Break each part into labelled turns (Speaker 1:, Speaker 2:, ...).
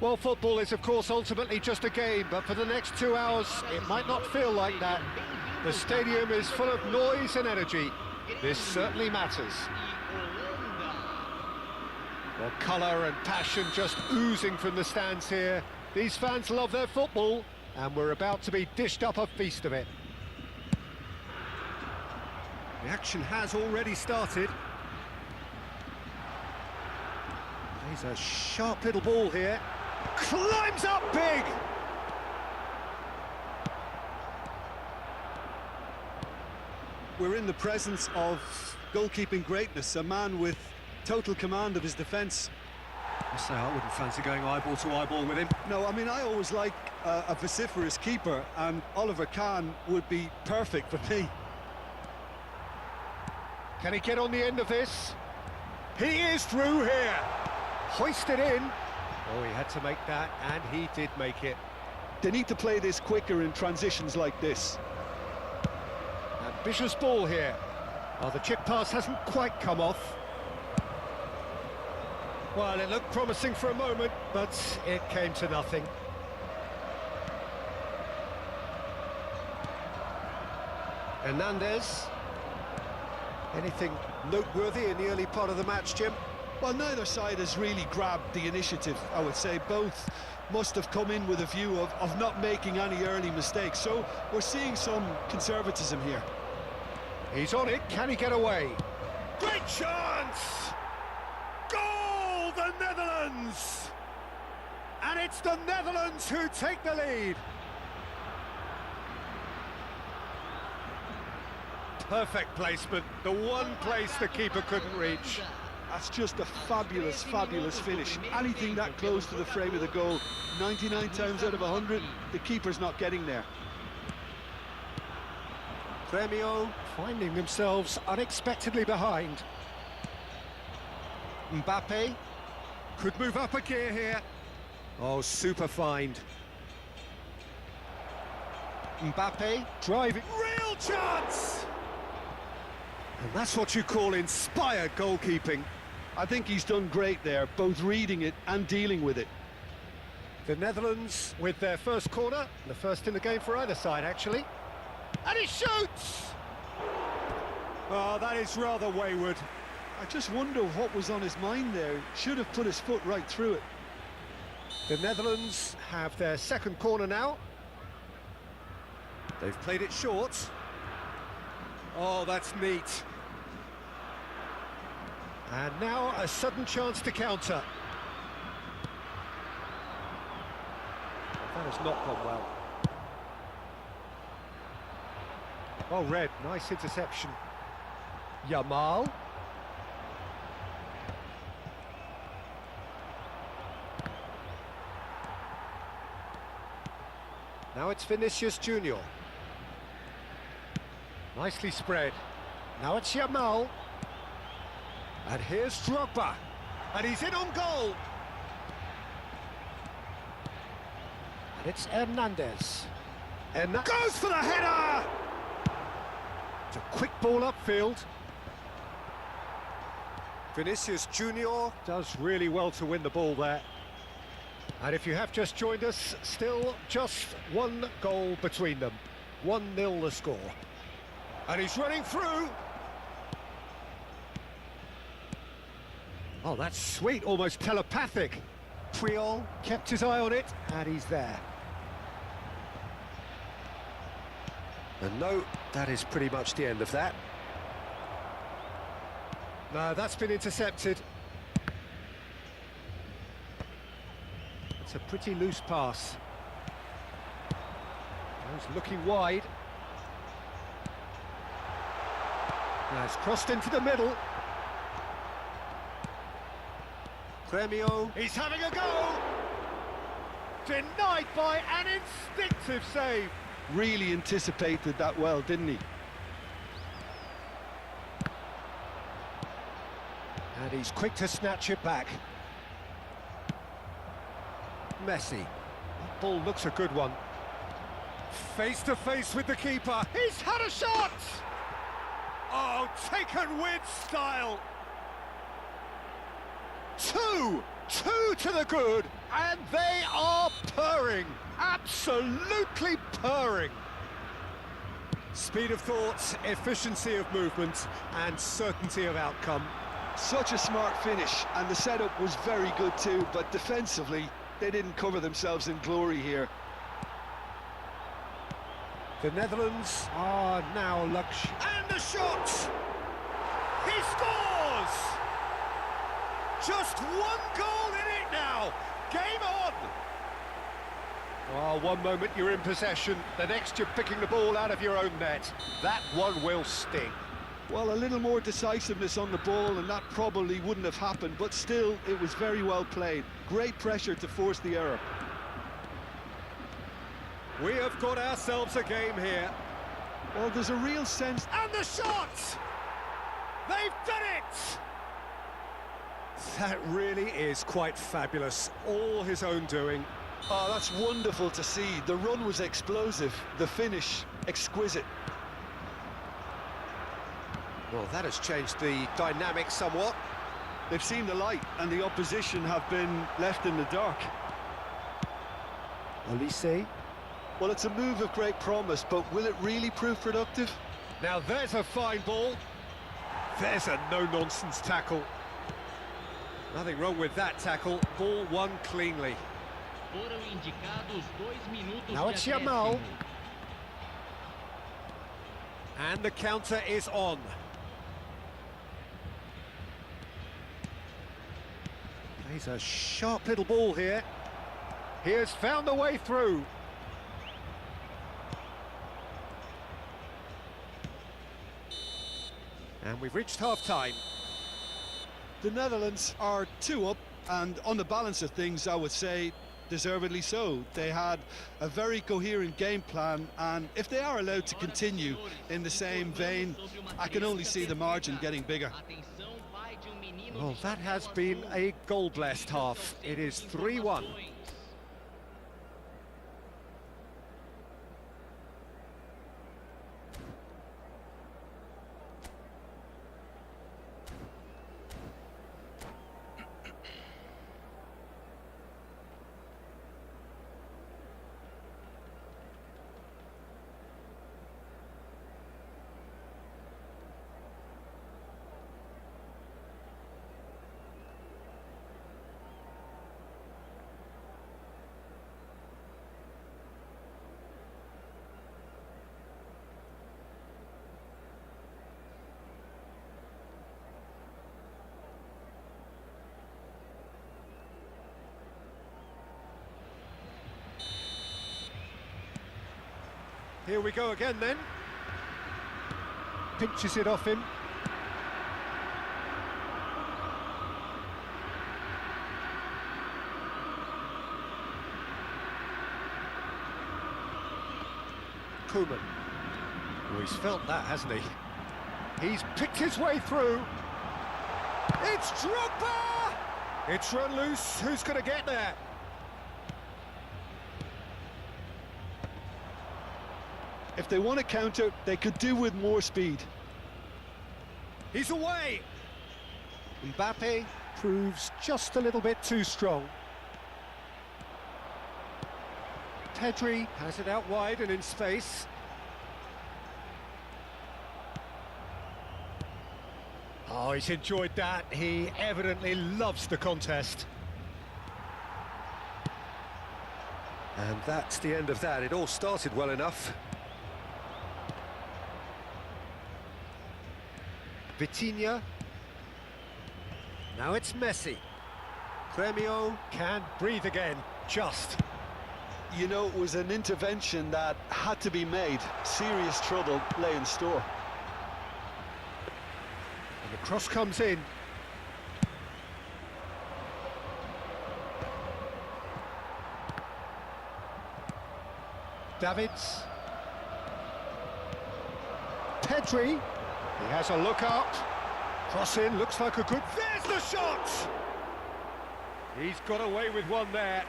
Speaker 1: Well, football is, of course, ultimately just a game, but for the next 2 hours, it might not feel like that. The stadium is full of noise and energy. This certainly matters. Well, colour and passion just oozing from the stands here. These fans love their football, and we're about to be dished up a feast of it. The action has already started. Plays a sharp little ball here. Climbs up big!
Speaker 2: We're in the presence of goalkeeping greatness, a man with total command of his defence.
Speaker 1: I say I wouldn't fancy going eyeball to eyeball with him.
Speaker 2: No, I mean, I always like a vociferous keeper, and Oliver Kahn would be perfect for me.
Speaker 1: Can he get on the end of this? He is through here! Hoisted in. Oh, he had to make that, and he did make it.
Speaker 2: They need to play this quicker in transitions like this.
Speaker 1: Ambitious ball here. Oh, the chip pass hasn't quite come off. Well, it looked promising for a moment, but it came to nothing. Hernandez. Anything noteworthy in the early part of the match, Jim?
Speaker 2: Well, neither side has really grabbed the initiative, I would say. Both must have come in with a view of not making any early mistakes. So we're seeing some conservatism here.
Speaker 1: He's on it. Can he get away? Great chance! Goal, the Netherlands! And it's the Netherlands who take the lead. Perfect placement. The one place the keeper couldn't reach.
Speaker 2: That's just a fabulous, fabulous finish. Anything that close to the frame of the goal, 99 times out of 100, the keeper's not getting there.
Speaker 1: Gremio finding themselves unexpectedly behind. Mbappe could move up a gear here. Oh, super find. Mbappe driving. Real chance! And that's what you call inspired goalkeeping.
Speaker 2: I think he's done great there, both reading it and dealing with it.
Speaker 1: The Netherlands with their first corner, the first in the game for either side, actually. And he shoots! Oh, that is rather wayward.
Speaker 2: I just wonder what was on his mind there. Should have put his foot right through it.
Speaker 1: The Netherlands have their second corner now. They've played it short. Oh, that's neat. And now a sudden chance to counter. That has not gone well. Oh, Red, nice interception. Yamal. Now it's Vinícius Júnior. Nicely spread. Now it's Yamal. And here's Drogba. And he's in on goal. And it's Hernandez. And that goes for the header! It's a quick ball upfield. Vinícius Júnior does really well to win the ball there. And if you have just joined us, still just one goal between them. 1-0 the score. And he's running through. Oh, that's sweet, almost telepathic. Puyol kept his eye on it, and he's there. And no, that is pretty much the end of that. No, that's been intercepted. It's a pretty loose pass. He's looking wide. Now it's crossed into the middle. Gremio, he's having a go! Denied by an instinctive save.
Speaker 2: Really anticipated that well, didn't he?
Speaker 1: And he's quick to snatch it back. Messi. That ball looks a good one. Face to face with the keeper. He's had a shot! Oh, taken with style. 2 two to the good, and they are purring, absolutely purring. Speed of thought, efficiency of movement, and certainty of outcome.
Speaker 2: Such a smart finish, and the setup was very good too, but defensively, they didn't cover themselves in glory here.
Speaker 1: The Netherlands are now luxury. And the shot! He scores! Just one goal in it now. Game on! Oh, one moment you're in possession, the next you're picking the ball out of your own net. That one will sting.
Speaker 2: Well, a little more decisiveness on the ball and that probably wouldn't have happened, but still, it was very well played. Great pressure to force the error.
Speaker 1: We have got ourselves a game here.
Speaker 2: Well, there's a real sense...
Speaker 1: And the shot! They've done it! That really is quite fabulous. All his own doing.
Speaker 2: Oh, that's wonderful to see. The run was explosive, the finish exquisite.
Speaker 1: Well, that has changed the dynamic somewhat.
Speaker 2: They've seen the light and the opposition have been left in the dark.
Speaker 1: Olise.
Speaker 2: Well, it's a move of great promise, but will it really prove productive?
Speaker 1: Now there's a fine ball. There's a no-nonsense tackle. Nothing wrong with that tackle. Ball won cleanly. Now it's Yamal. And the counter is on. He's a sharp little ball here. He has found the way through. And we've reached half-time.
Speaker 2: The Netherlands are 2 up, and on the balance of things, I would say, deservedly so. They had a very coherent game plan, and if they are allowed to continue in the same vein, I can only see the margin getting bigger.
Speaker 1: Well, that has been a goal-blessed half. It is 3-1. Here we go again then. Pinches it off him. Koeman. Oh, he's felt that, hasn't he? He's picked his way through. It's Drogba! It's run loose. Who's going to get there?
Speaker 2: If they want to counter, they could do with more speed.
Speaker 1: He's away! Mbappe proves just a little bit too strong. Pedri has it out wide and in space. Oh, he's enjoyed that. He evidently loves the contest. And that's the end of that. It all started well enough. Vitinha. Now it's Messi. Premio can breathe again, just.
Speaker 2: You know, it was an intervention that had to be made. Serious trouble lay in store.
Speaker 1: And the cross comes in. Davids. Pedri. He has a look up. Cross in, looks like a good... There's the shot! He's got away with one there.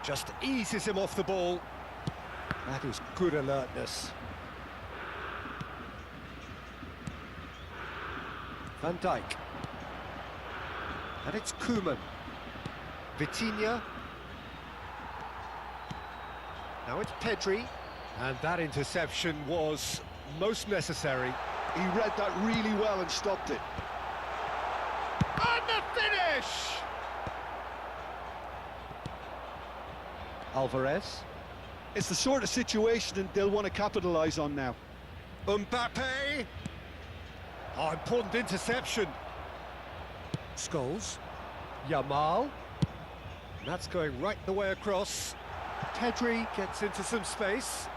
Speaker 1: Just eases him off the ball. That is good alertness. Van Dijk. And it's Koeman. Vitinha. Now it's Pedri. And that interception was most necessary.
Speaker 2: He read that really well and stopped it.
Speaker 1: And the finish! Alvarez.
Speaker 2: It's the sort of situation that they'll want to capitalise on now.
Speaker 1: Mbappe. Oh, important interception. Scholes. Yamal. That's going right the way across. Pedri gets into some space.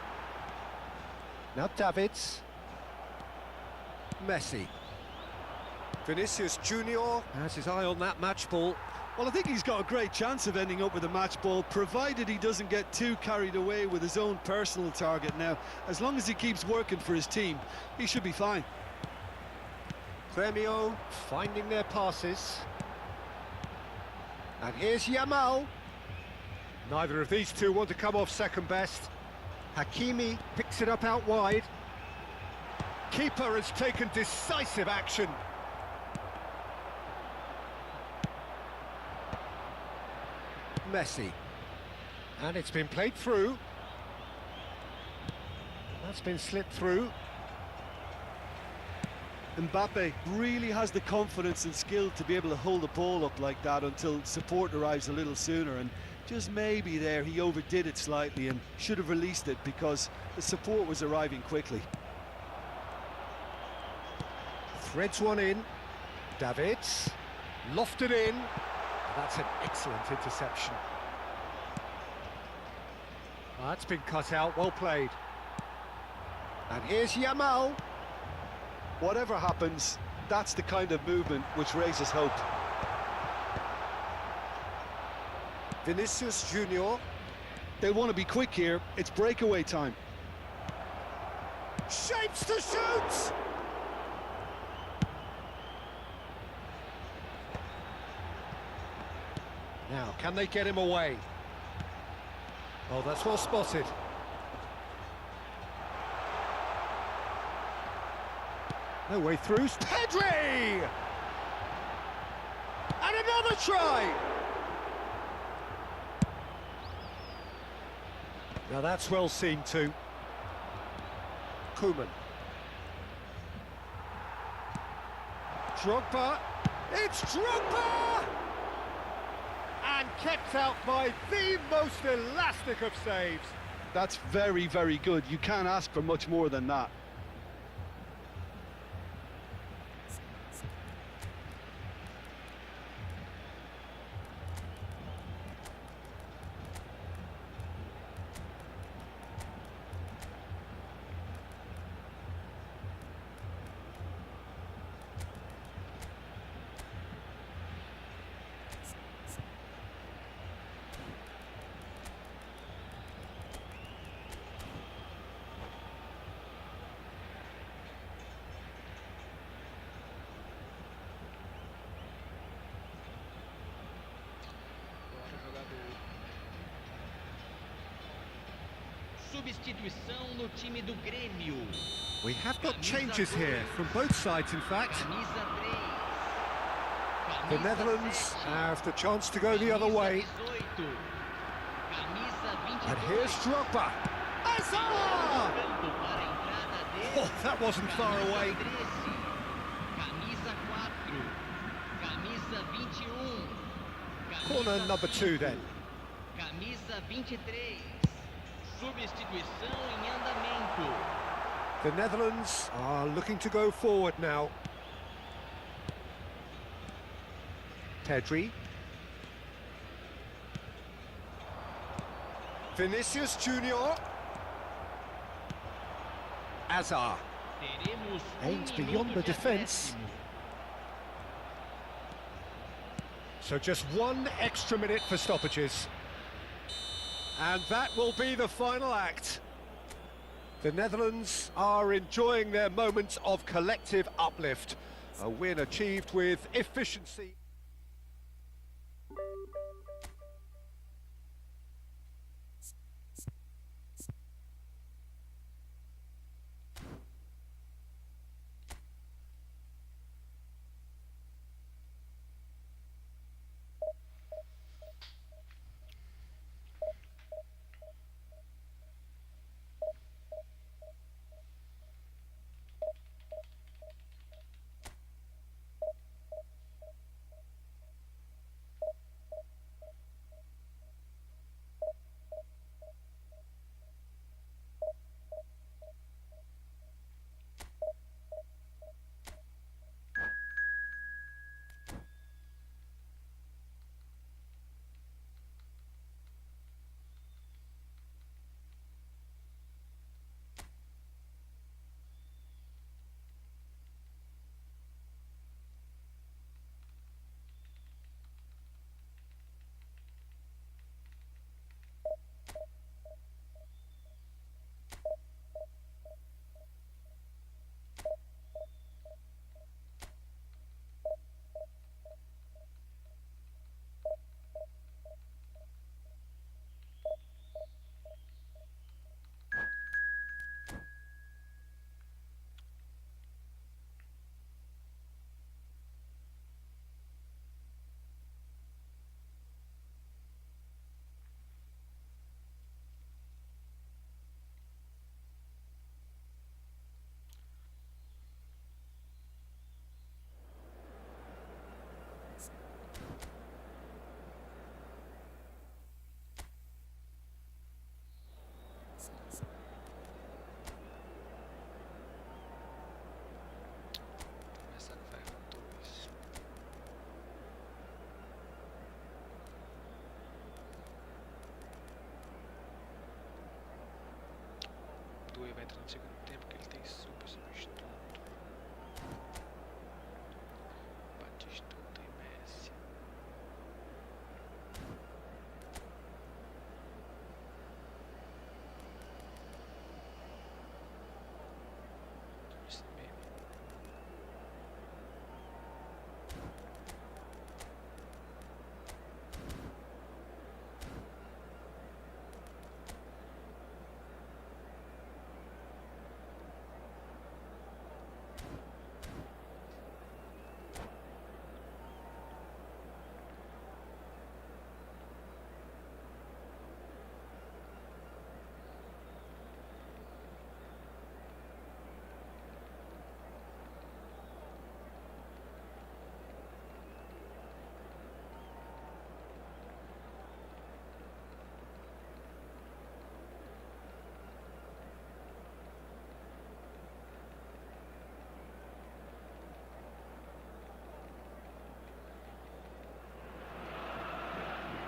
Speaker 1: Now Davids. Messi. Vinícius Júnior has his eye on that match ball.
Speaker 2: Well, I think he's got a great chance of ending up with a match ball, provided he doesn't get too carried away with his own personal target now. As long as he keeps working for his team, he should be fine.
Speaker 1: Gremio finding their passes. And here's Yamal. Neither of these two want to come off second best. Hakimi picks it up out wide. Keeper has taken decisive action. Messi. And it's been played through. That's been slipped through.
Speaker 2: Mbappe really has the confidence and skill to be able to hold the ball up like that until support arrives a little sooner, and just maybe there he overdid it slightly and should have released it because the support was arriving quickly.
Speaker 1: Threads one in. Davids. Lofted in. That's an excellent interception. That's been cut out, well played. And here's Yamal.
Speaker 2: Whatever happens, that's the kind of movement which raises hope.
Speaker 1: Vinícius Júnior.
Speaker 2: They want to be quick here, it's breakaway time.
Speaker 1: Shapes to shoot! Now, can they get him away? Oh, that's well spotted. No way through. Pedri! And another try! Now that's well seen too. Koeman. Drogba. It's Drogba! And kept out by the most elastic of saves.
Speaker 2: That's very, very good. You can't ask for much more than that.
Speaker 3: Substituição no time do Grêmio.
Speaker 1: We have got changes here from both sides, in fact.
Speaker 3: Camisa 3.
Speaker 1: The Netherlands have the chance to go the other way. And here's Drogba. Azar! Oh, that wasn't far away.
Speaker 3: Camisa 4. Camisa 21.
Speaker 1: Corner number 2 then.
Speaker 3: Camisa 23. Substituição em andamento.
Speaker 1: The Netherlands are looking to go forward now. Pedri. Vinícius Júnior. Azar.
Speaker 3: Teremos
Speaker 1: Aims
Speaker 3: minuto
Speaker 1: beyond the
Speaker 3: de
Speaker 1: defence.
Speaker 3: acréscimo.
Speaker 1: So just 1 extra minute for stoppages. And that will be the final act. The Netherlands are enjoying their moments of collective uplift. A win achieved with efficiency.
Speaker 4: entra no segundo tempo que ele tem super substituto. Batistuta e Messi. Esse meme.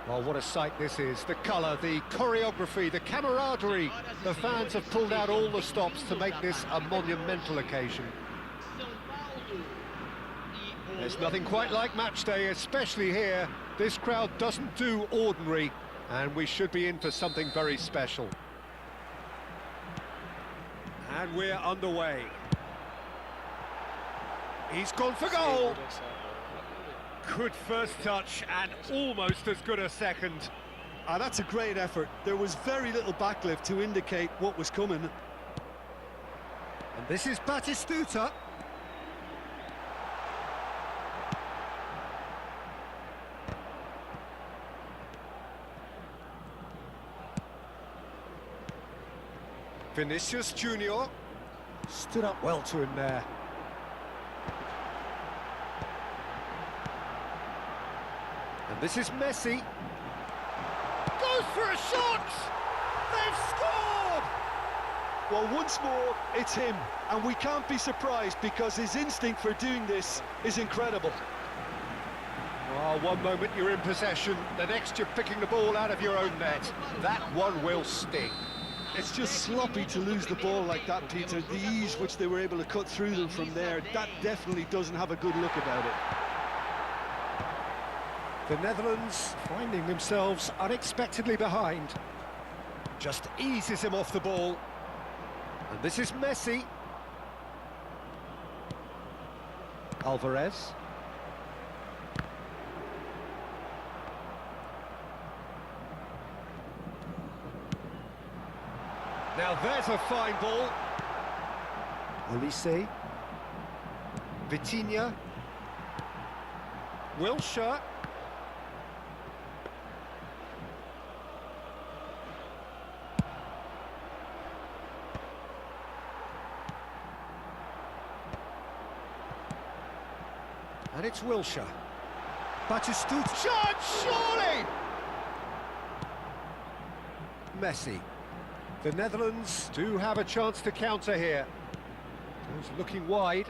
Speaker 1: Well, what a sight this is. The colour, the choreography, the camaraderie. The fans have pulled out all the stops to make this a monumental occasion.
Speaker 3: São Paulo e
Speaker 1: There's nothing quite like match day, especially here. This crowd doesn't do ordinary, and we should be in for something very special. And we're underway. He's gone for goal. Good first touch and almost as good a second.
Speaker 2: That's a great effort. There was very little backlift to indicate what was coming.
Speaker 1: And this is Batistuta. Vinícius Júnior stood up well to him there. And this is Messi. Goes for a shot! They've scored!
Speaker 2: Well, once more, it's him. And we can't be surprised because his instinct for doing this is incredible.
Speaker 1: Well, one moment you're in possession, the next you're picking the ball out of your own net. That one will sting.
Speaker 2: It's just sloppy to lose the ball like that, Peter. The ease which they were able to cut through them from there, that definitely doesn't have a good look about it.
Speaker 1: The Netherlands finding themselves unexpectedly behind. Just eases him off the ball. And this is Messi. Alvarez. Now there's a fine ball. Olise. Vitinha. Wilshere. And it's Wilshere. Batistuta. Shot, surely! Messi. The Netherlands do have a chance to counter here. It was looking wide.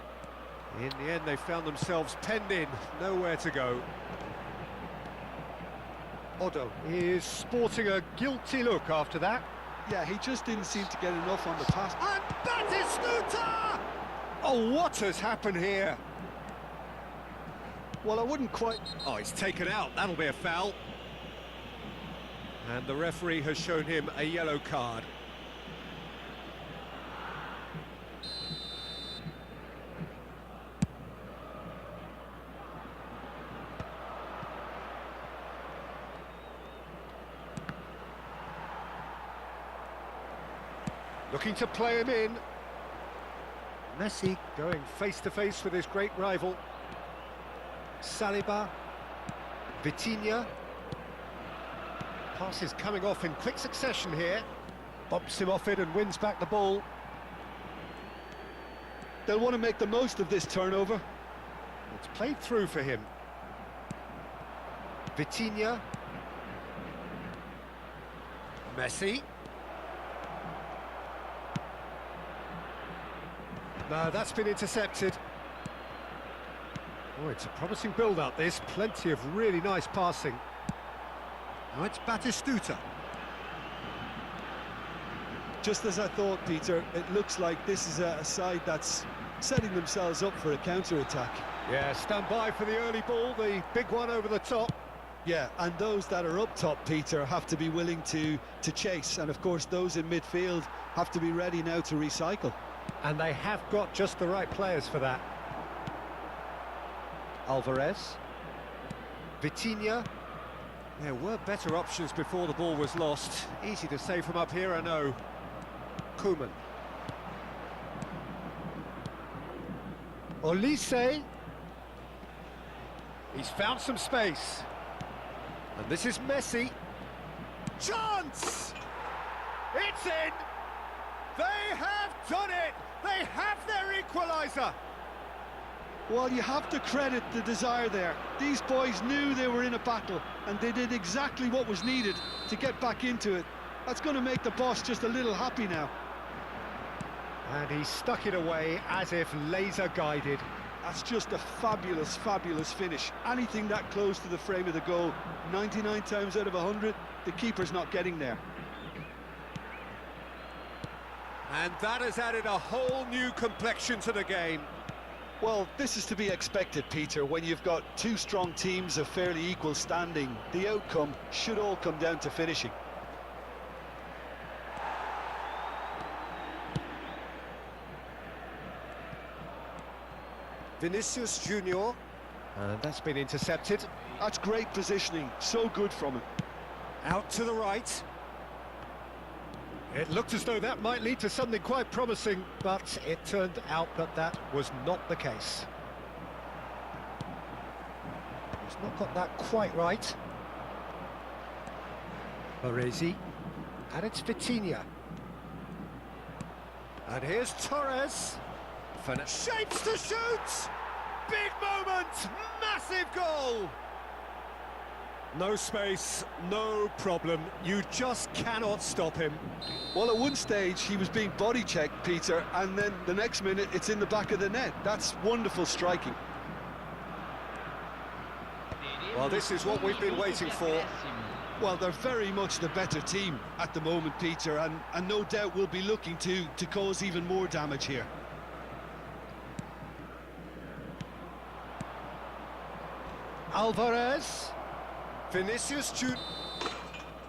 Speaker 1: In the end, they found themselves penned in, nowhere to go. Odo is sporting a guilty look after that.
Speaker 2: Yeah, he just didn't seem to get enough on the pass.
Speaker 1: And Batistuta! Oh, what has happened here?
Speaker 2: Well, I wouldn't quite...
Speaker 1: Oh, it's taken out. That'll be a foul. And the referee has shown him a yellow card. Looking to play him in. Messi going face-to-face with his great rival. Saliba. Vitinha. Pass is coming off in quick succession here. Bumps him off it and wins back the ball.
Speaker 2: They'll want to make the most of this turnover.
Speaker 1: It's played through for him. Vitinha. Messi. No, that's been intercepted. Oh, it's a promising build-up, this. Plenty of really nice passing. Now it's Batistuta.
Speaker 2: Just as I thought, Peter, it looks like this is a side that's setting themselves up for a counter-attack.
Speaker 1: Yeah, stand by for the early ball, the big one over the top.
Speaker 2: Yeah, and those that are up top, Peter, have to be willing to chase. And, of course, those in midfield have to be ready now to recycle.
Speaker 1: And they have got just the right players for that. Alvarez. Vitinha. There were better options before the ball was lost. Easy to say from up here, I know. Koeman. Olise. He's found some space. And this is Messi. Chance! It's in! They have done it! They have their equaliser!
Speaker 2: Well, you have to credit the desire there. These boys knew they were in a battle, and they did exactly what was needed to get back into it. That's going to make the boss just a little happy now.
Speaker 1: And he stuck it away as if laser-guided.
Speaker 2: That's just a fabulous, fabulous finish. Anything that close to the frame of the goal, 99 times out of 100, the keeper's not getting there.
Speaker 1: And that has added a whole new complexion to the game.
Speaker 2: Well, this is to be expected, Peter. When you've got two strong teams of fairly equal standing, the outcome should all come down to finishing.
Speaker 1: Vinícius Júnior, and that's been intercepted.
Speaker 2: That's great positioning, so good from him.
Speaker 1: Out to the right. It looked as though that might lead to something quite promising, but it turned out that that was not the case. He's not got that quite right. Baresi, and it's Vitinha. And here's Torres. Shapes to shoot! Big moment! Massive goal! No space, no problem. You just cannot stop him.
Speaker 2: Well, at one stage, he was being body-checked, Peter, and then the next minute, it's in the back of the net. That's wonderful striking.
Speaker 1: Well, this is what we've been waiting for.
Speaker 2: Well, they're very much the better team at the moment, Peter, and no doubt will be looking to cause even more damage here.
Speaker 1: Alvarez, Vinícius Júnior,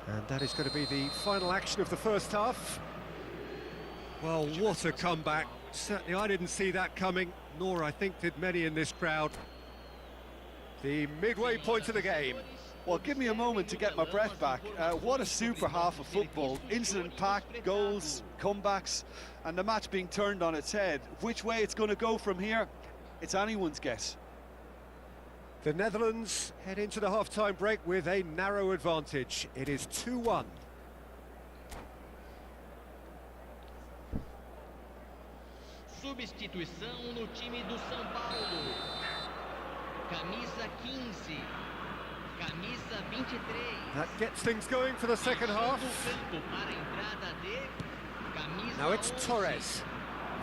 Speaker 1: and that is going to be the final action of the first half. Well, what a comeback. Certainly I didn't see that coming, nor I think did many in this crowd. The midway point of the game.
Speaker 2: Well, give me a moment to get my breath back. What a super half of football. Incident-packed, goals, comebacks, and the match being turned on its head. Which way it's going to go from here, it's anyone's guess.
Speaker 1: The Netherlands head into the half-time break with a narrow advantage. It is 2-1.
Speaker 3: Substituição no time do São Paulo. Camisa 15. Camisa 23.
Speaker 1: That gets things going for the second half. Now it's Torres.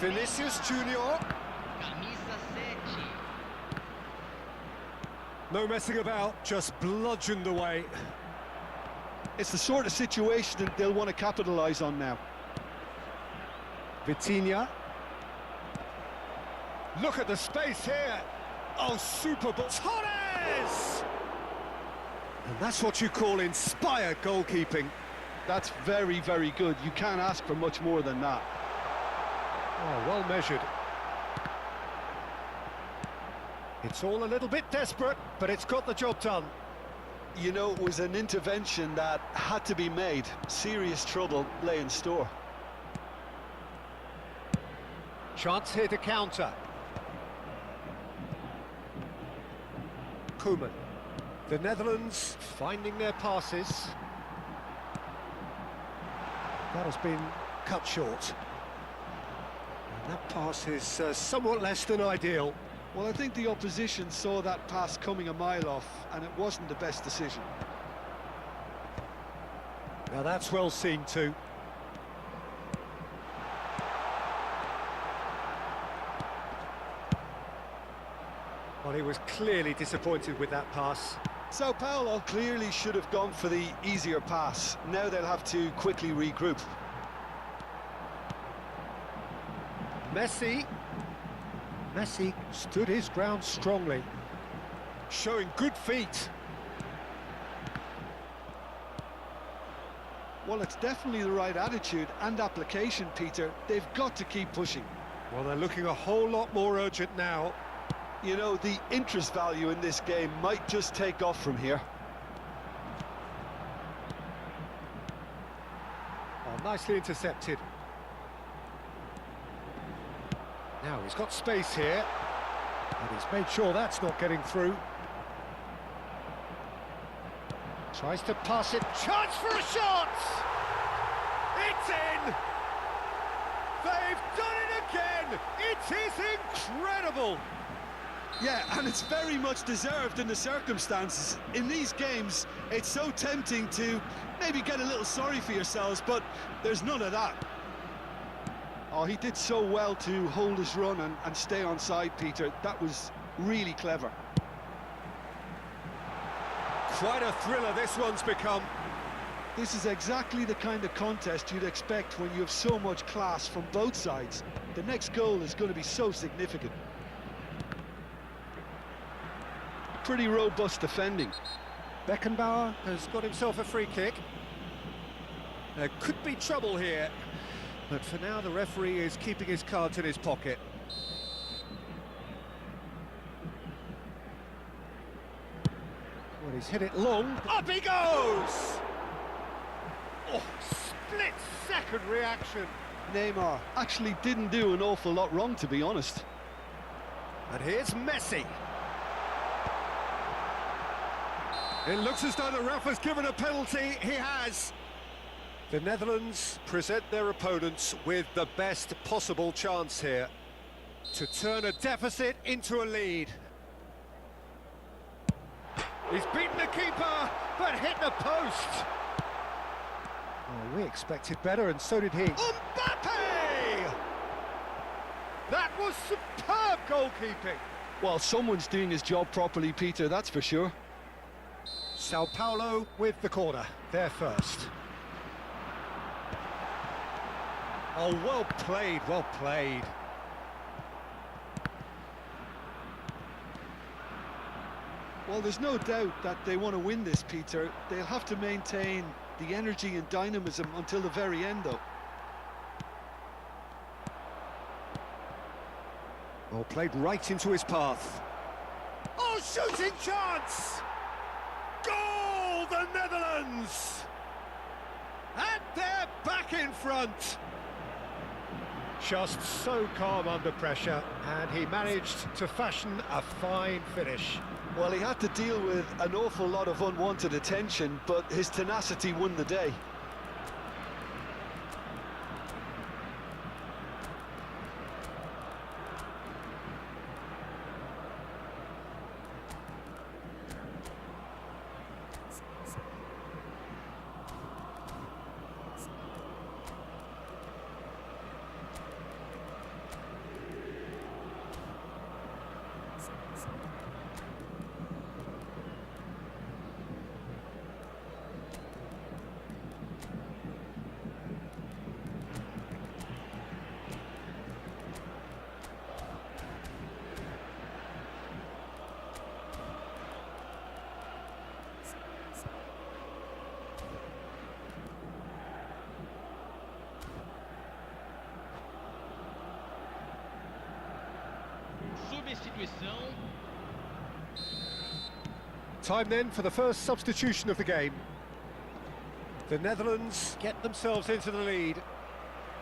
Speaker 1: Vinícius Júnior.
Speaker 3: Camisa 7.
Speaker 1: No messing about, just bludgeoned away.
Speaker 2: It's the sort of situation that they'll want to capitalise on now.
Speaker 1: Vitinha. Look at the space here. Oh, super ball. Torres! And that's what you call inspired goalkeeping.
Speaker 2: That's very, very good. You can't ask for much more than that.
Speaker 1: Oh, well measured. It's all a little bit desperate, but it's got the job done.
Speaker 2: You know, it was an intervention that had to be made. Serious trouble lay in store.
Speaker 1: Chance here to counter. Koeman. The Netherlands finding their passes. That has been cut short. And that pass is somewhat less than ideal.
Speaker 2: Well, I think the opposition saw that pass coming a mile off, and it wasn't the best decision.
Speaker 1: Now that's well seen too. Well, he was clearly disappointed with that pass.
Speaker 2: Sao Paulo clearly should have gone for the easier pass. Now they'll have to quickly regroup.
Speaker 1: Messi. Messi stood his ground strongly, showing good feet.
Speaker 2: Well, it's definitely the right attitude and application, Peter. They've got to keep pushing.
Speaker 1: Well, they're looking a whole lot more urgent now.
Speaker 2: You know, the interest value in this game might just take off from here.
Speaker 1: Oh, nicely intercepted. Now he's got space here, and he's made sure that's not getting through. Tries to pass it, chance for a shot! It's in! They've done it again! It is incredible!
Speaker 2: Yeah, and it's very much deserved in the circumstances. In these games, it's so tempting to maybe get a little sorry for yourselves, but there's none of that. Oh, he did so well to hold his run and stay on side, Peter. That was really clever.
Speaker 1: Quite a thriller this one's become.
Speaker 2: This is exactly the kind of contest you'd expect when you have so much class from both sides. The next goal is going to be so significant. Pretty robust defending.
Speaker 1: Beckenbauer has got himself a free kick. There could be trouble here, but for now the referee is keeping his cards in his pocket. Well, he's hit it long. Up he goes! Oh, split-second reaction.
Speaker 2: Neymar actually didn't do an awful lot wrong, to be honest.
Speaker 1: And here's Messi. It looks as though the ref has given a penalty. He has. The Netherlands present their opponents with the best possible chance here to turn a deficit into a lead. He's beaten the keeper, but hit the post. Oh, we expected better, and so did he. Mbappe! That was superb goalkeeping.
Speaker 2: Well, someone's doing his job properly, Peter, that's for sure.
Speaker 1: Sao Paulo with the corner, they're first. Oh, well played, well played.
Speaker 2: Well, there's no doubt that they want to win this, Peter. They'll have to maintain the energy and dynamism until the very end, though.
Speaker 1: Oh, played right into his path. Oh, shooting chance! Goal, the Netherlands! And they're back in front. Just so calm under pressure, and he managed to fashion a fine finish.
Speaker 2: Well, he had to deal with an awful lot of unwanted attention, but his tenacity won the day.
Speaker 3: Substituição.
Speaker 1: Time then for the first substitution of the game. The Netherlands get themselves into the lead.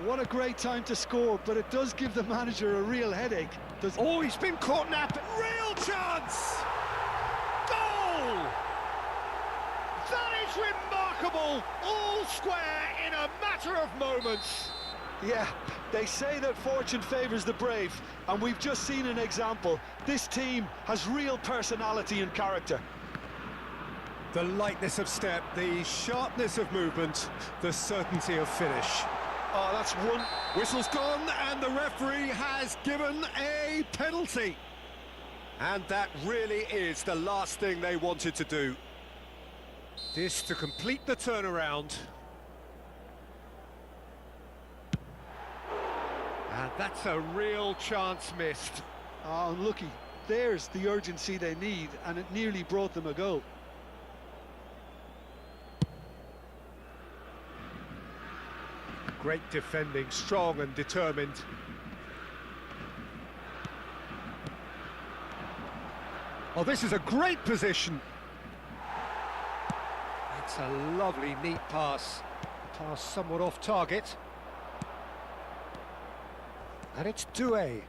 Speaker 2: What a great time to score, but it does give the manager a real headache.
Speaker 1: Oh, he's been caught napping. Real chance! Goal! That is remarkable! All square in a matter of moments.
Speaker 2: Yeah, they say that fortune favours the brave, and we've just seen an example. This team has real personality and character.
Speaker 1: The lightness of step, the sharpness of movement, the certainty of finish.
Speaker 2: Oh, that's one.
Speaker 1: Whistle's gone, and the referee has given a penalty. And that really is the last thing they wanted to do. This to complete the turnaround. And that's a real chance missed.
Speaker 2: Oh, unlucky. There's the urgency they need, and it nearly brought them a goal.
Speaker 1: Great defending, strong and determined. Oh, this is a great position. It's a lovely, neat pass. Pass somewhat off target. And it's Doué.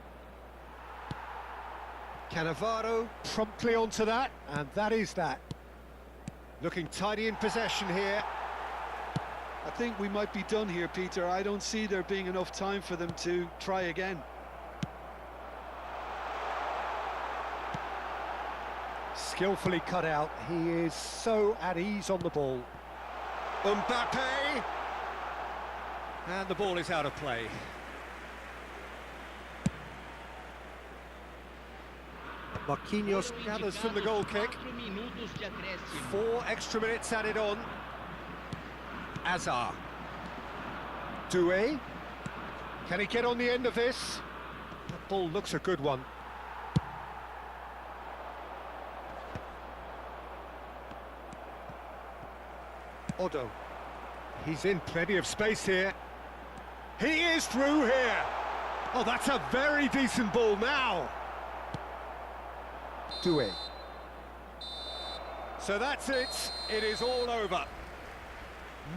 Speaker 1: Cannavaro promptly onto that, and that is that. Looking tidy in possession here.
Speaker 2: I think we might be done here, Peter. I don't see there being enough time for them to try again.
Speaker 1: Skillfully cut out. He is so at ease on the ball. Mbappe! And the ball is out of play. Marquinhos gathers from the goal kick.
Speaker 3: 4 minutos de acréscimo.
Speaker 1: 4 extra minutes added on. Azar. Doué. Can he get on the end of this? That ball looks a good one. Odo. He's in plenty of space here. He is through here. Oh, that's a very decent ball now. Doué. So that's it. It is all over.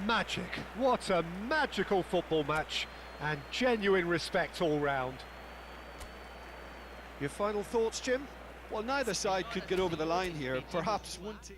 Speaker 1: Magic. What a magical football match, and genuine respect all round. Your final thoughts, Jim?
Speaker 2: Well, neither side could get over the line here. Perhaps one team...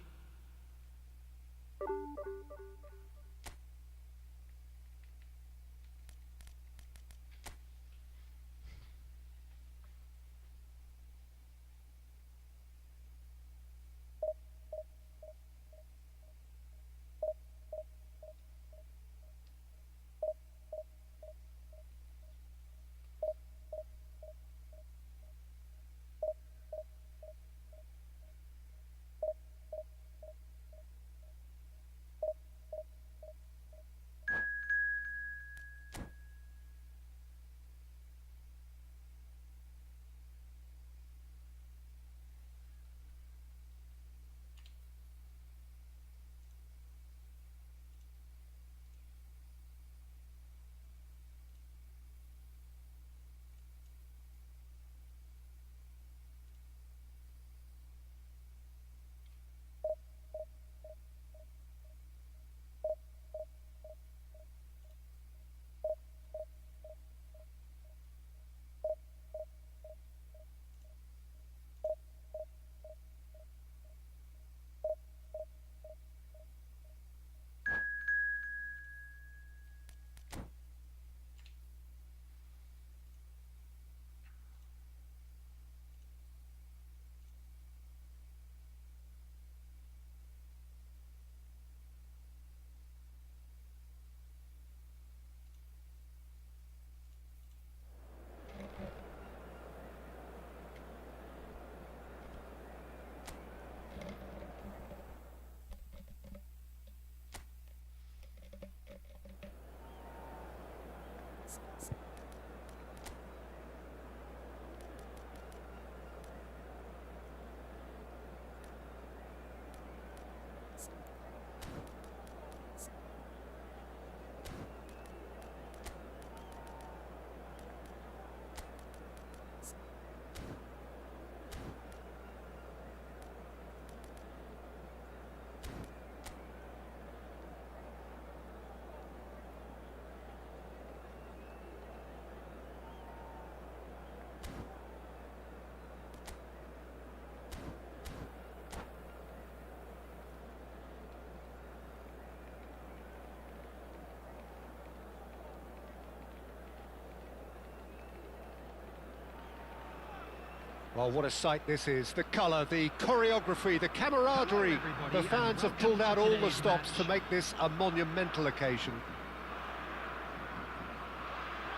Speaker 1: Well, what a sight this is. The colour, the choreography, the camaraderie. The fans have pulled out all the stops to make this a monumental occasion.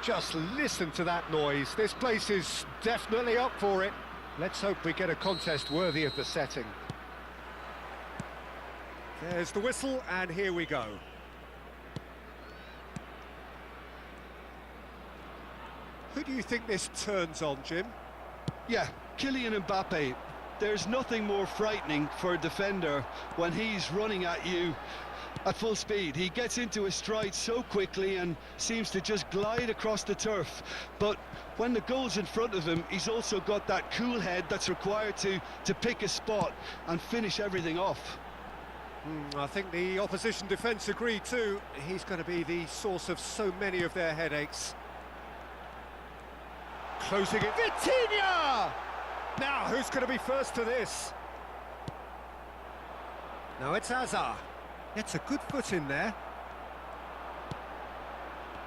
Speaker 1: Just listen to that noise. This place is definitely up for it. Let's hope we get a contest worthy of the setting. There's the whistle, and here we go. Who do you think this turns on, Jim?
Speaker 2: Yeah, Kylian Mbappe. There's nothing more frightening for a defender when he's running at you at full speed. He gets into his stride so quickly and seems to just glide across the turf. But when the goal's in front of him, he's also got that cool head that's required to pick a spot and finish everything off.
Speaker 1: I think the opposition defence agree too. He's going to be the source of so many of their headaches. Closing it. Vitinha! Now, who's going to be first to this? Now it's Hazard. Gets a good foot in there.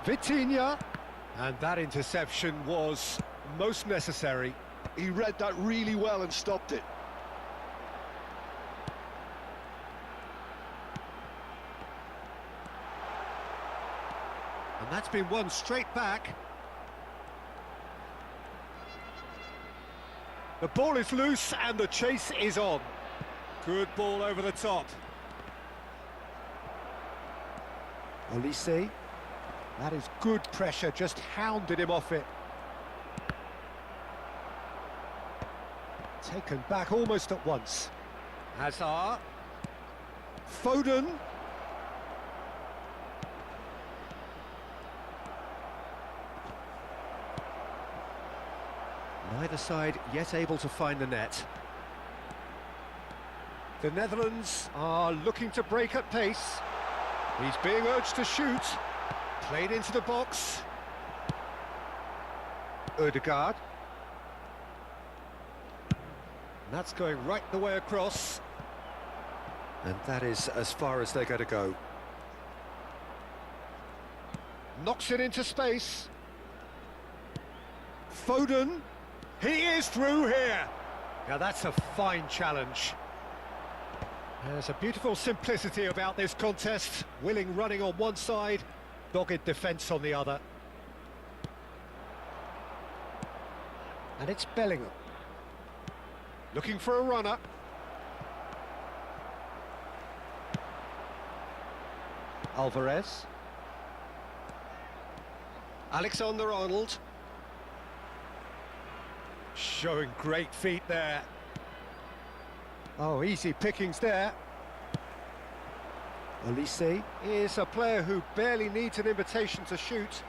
Speaker 1: Vitinha. And that interception was most necessary.
Speaker 2: He read that really well and stopped it.
Speaker 1: And that's been won straight back. The ball is loose and the chase is on. Good ball over the top. Olise. That is good pressure, just hounded him off it. Taken back almost at once. Hazard. Foden. Neither side yet able to find the net. The Netherlands are looking to break at pace. He's being urged to shoot. Played into the box. Ødegaard. And that's going right the way across. And that is as far as they're going to go. Knocks it into space. Foden. He is through here. Now that's a fine challenge. There's a beautiful simplicity about this contest. Willing running on one side, dogged defence on the other. And it's Bellingham. Looking for a runner. Alvarez. Alexander-Arnold. Showing great feet there. Oh, easy pickings there. Olise is a player who barely needs an invitation to shoot.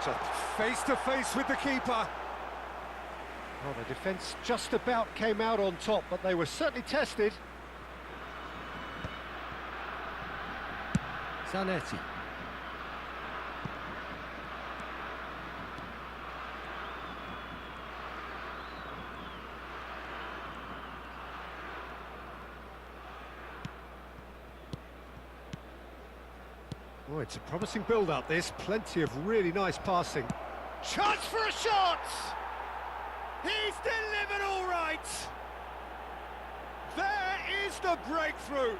Speaker 1: So face-to-face with the keeper. Well, the defence just about came out on top, but they were certainly tested. Zanetti. Oh, it's a promising build-up, this. Plenty of really nice passing. Chance for a shot! He's delivered all right! There is the breakthrough!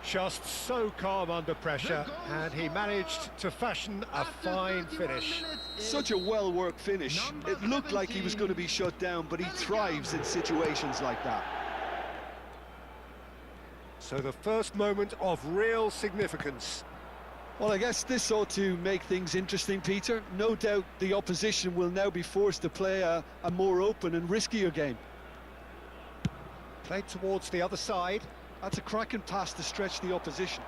Speaker 1: Just so calm under pressure, and he managed to fashion a fine finish.
Speaker 2: Such a well-worked finish. It looked like he was going to be shut down, but he thrives in situations like that.
Speaker 1: So the first moment of real significance.
Speaker 2: Well, I guess this ought to make things interesting, Peter. No doubt the opposition will now be forced to play a more open and riskier game.
Speaker 1: Played towards the other side.
Speaker 2: That's a cracking pass to stretch the opposition.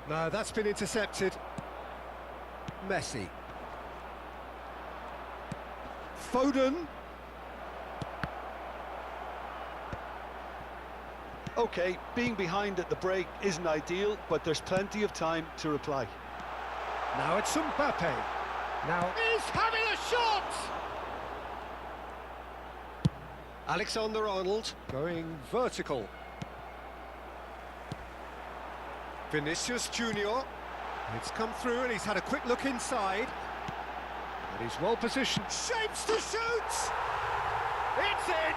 Speaker 1: No, that's been intercepted. Messi. Foden.
Speaker 2: OK, being behind at the break isn't ideal, but there's plenty of time to reply.
Speaker 1: Now it's Mbappe. Now he's having a shot! Alexander-Arnold going vertical. Vinícius Júnior. It's come through and he's had a quick look inside. And he's well positioned. Shapes to shoot! It's in!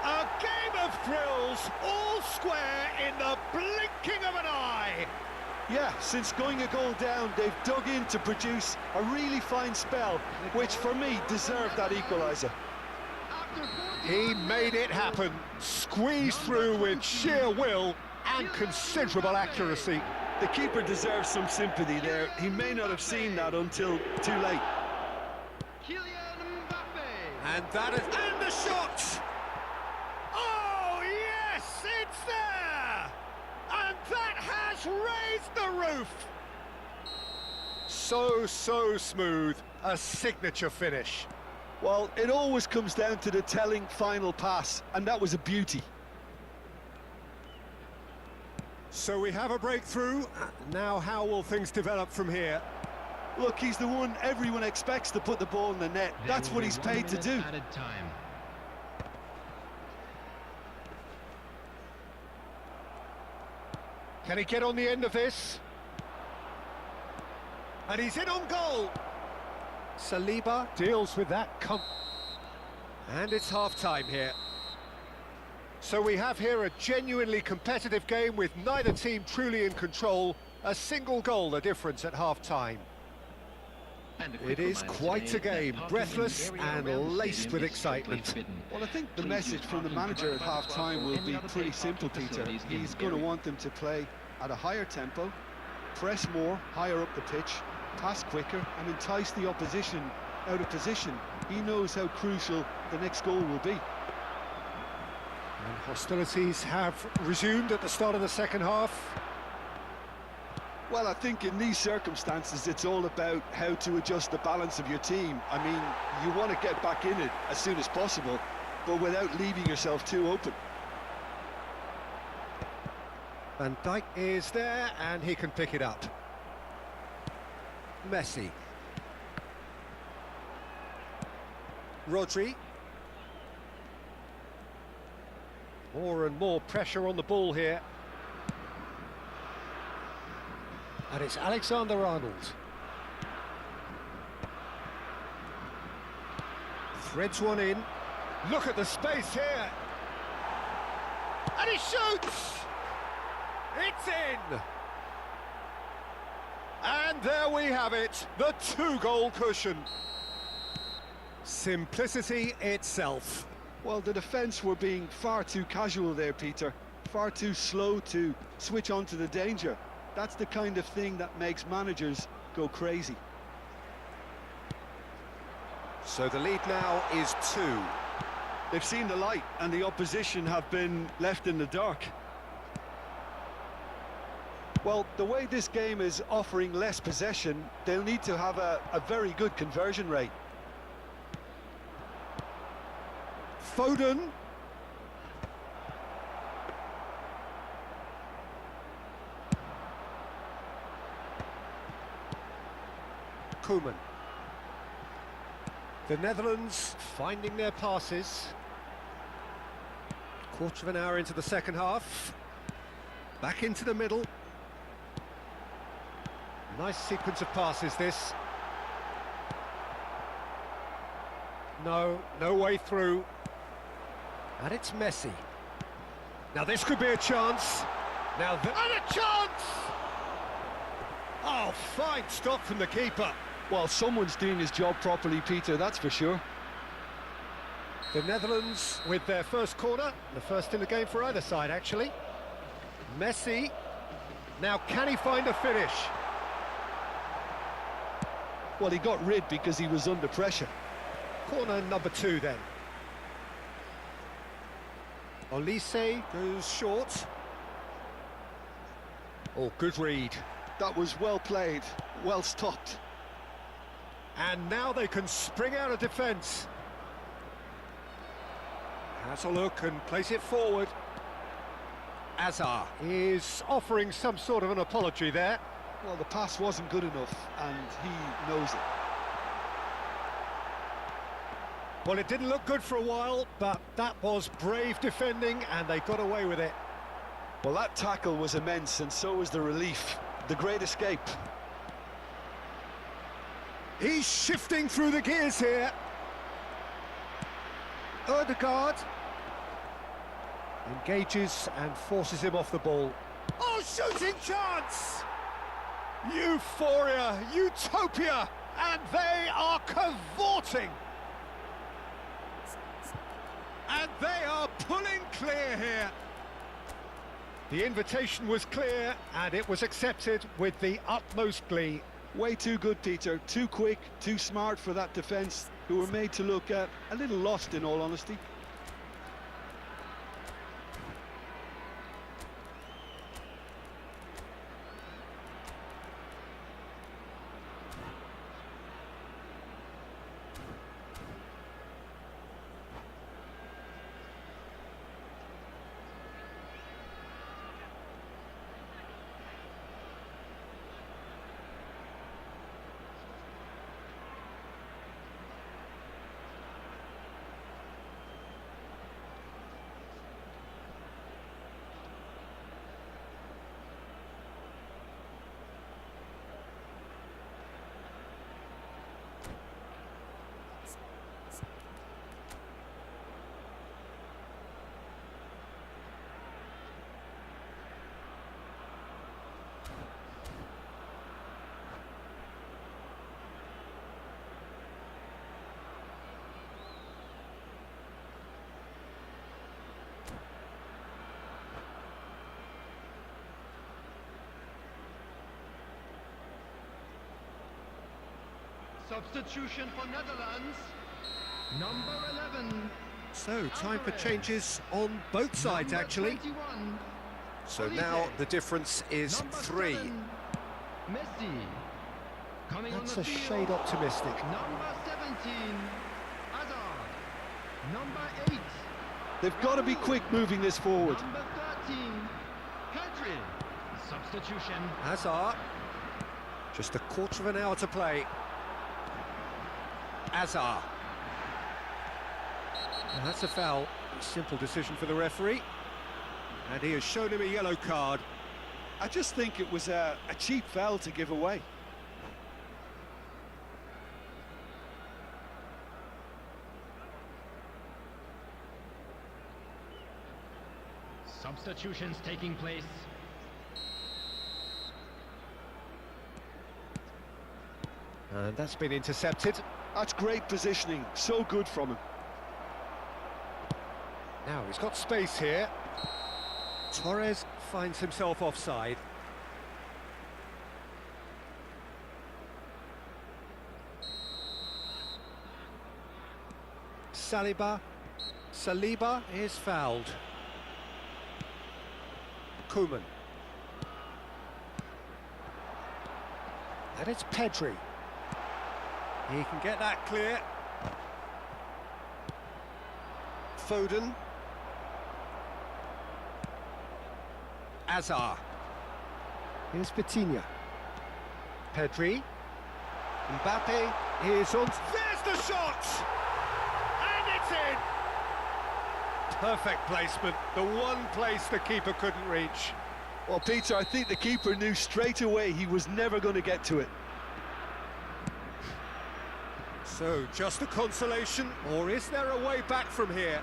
Speaker 1: A game of thrills, all square in the blinking of an eye.
Speaker 2: Yeah, since going a goal down, they've dug in to produce a really fine spell, which for me deserved that equaliser.
Speaker 1: He made it happen, squeezed through with sheer will and considerable accuracy.
Speaker 2: The keeper deserves some sympathy there. He may not have seen that until too late.
Speaker 1: And that is... And the shot! Oh, yes, it's there! And that has raised the roof! So smooth. A signature finish.
Speaker 2: Well, it always comes down to the telling final pass, and that was a beauty.
Speaker 1: So we have a breakthrough. Now how will things develop from here?
Speaker 2: Look, he's the one everyone expects to put the ball in the net. That's what he's paid to do.
Speaker 1: Can he get on the end of this? And he's in on goal. Saliba deals with that. And it's half-time here. So we have here a genuinely competitive game with neither team truly in control. A single goal the difference at half-time. It is quite a game, breathless and laced with excitement.
Speaker 2: Well, I think the message from the manager at half-time will be pretty simple, Peter. He's going to want them to play at a higher tempo, press more, higher up the pitch, pass quicker and entice the opposition out of position. He knows how crucial the next goal will be.
Speaker 1: And hostilities have resumed at the start of the second half.
Speaker 2: Well, I think in these circumstances it's all about how to adjust the balance of your team. I mean, you want to get back in it as soon as possible, but without leaving yourself too open.
Speaker 1: Van Dijk is there and he can pick it up. Messi. Rodri. More and more pressure on the ball here. And it's Alexander-Arnold. Threads one in. Look at the space here. And he shoots! It's in! And there we have it, the two-goal cushion. Simplicity itself.
Speaker 2: Well, the defence were being far too casual there, Peter. Far too slow to switch on to the danger. That's the kind of thing that makes managers go crazy.
Speaker 1: So the lead now is 2.
Speaker 2: They've seen the light and the opposition have been left in the dark. Well, the way this game is offering less possession, they'll need to have a very good conversion rate.
Speaker 1: Foden. Koeman. The Netherlands finding their passes. Quarter of an hour into the second half. Back into the middle. Nice sequence of passes, this. No way through. And it's Messi. Now this could be a chance. And a chance! Oh, fine stop from the keeper.
Speaker 2: Well, someone's doing his job properly, Peter, that's for sure.
Speaker 1: The Netherlands with their first corner, the first in the game for either side, actually. Messi. Now, can he find a finish?
Speaker 2: Well, he got rid because he was under pressure.
Speaker 1: Corner number 2, then. Olise goes short. Oh, good read.
Speaker 2: That was well played, well stopped.
Speaker 1: And now they can spring out of defence. Has a look and place it forward. Azar is offering some sort of an apology there.
Speaker 2: Well, the pass wasn't good enough, and he knows it.
Speaker 1: Well, it didn't look good for a while, but that was brave defending, and they got away with it.
Speaker 2: Well, that tackle was immense, and so was the relief. The great escape.
Speaker 1: He's shifting through the gears here. Odegaard engages and forces him off the ball. Oh, shooting chance! Euphoria, utopia, and they are cavorting. And they are pulling clear here. The invitation was clear and it was accepted with the utmost glee.
Speaker 2: Way too good, Peter. Too quick, too smart for that defence, who were made to look a little lost, in all honesty.
Speaker 3: Substitution for Netherlands, number 11.
Speaker 1: So, time for changes on both sides,
Speaker 3: Number
Speaker 1: actually.
Speaker 3: 21,
Speaker 1: So now the difference is
Speaker 3: number
Speaker 1: 3.
Speaker 3: 7, Messi. Coming
Speaker 1: That's
Speaker 3: on
Speaker 1: a
Speaker 3: the field,
Speaker 1: shade optimistic.
Speaker 3: number 17, Hazard. Number 8,
Speaker 2: They've got to be quick moving this forward.
Speaker 3: number 13, Pedri. Substitution.
Speaker 1: Hazard. Just a quarter of an hour to play. Hazard. And that's a foul. Simple decision for the referee. And he has shown him a yellow card.
Speaker 2: I just think it was a cheap foul to give away.
Speaker 3: Substitutions taking place.
Speaker 1: And that's been intercepted.
Speaker 2: That's great positioning. So good from him.
Speaker 1: Now he's got space here. Torres finds himself offside. Saliba is fouled. Koeman. And it's Pedri. He can get that clear. Foden. Hazard. Here's Vitinha. Pedri. Mbappe is on. There's the shot! And it's in! Perfect placement. The one place the keeper couldn't reach.
Speaker 2: Well, Peter, I think the keeper knew straight away he was never going to get to it.
Speaker 1: So, just a consolation, or is there a way back from here?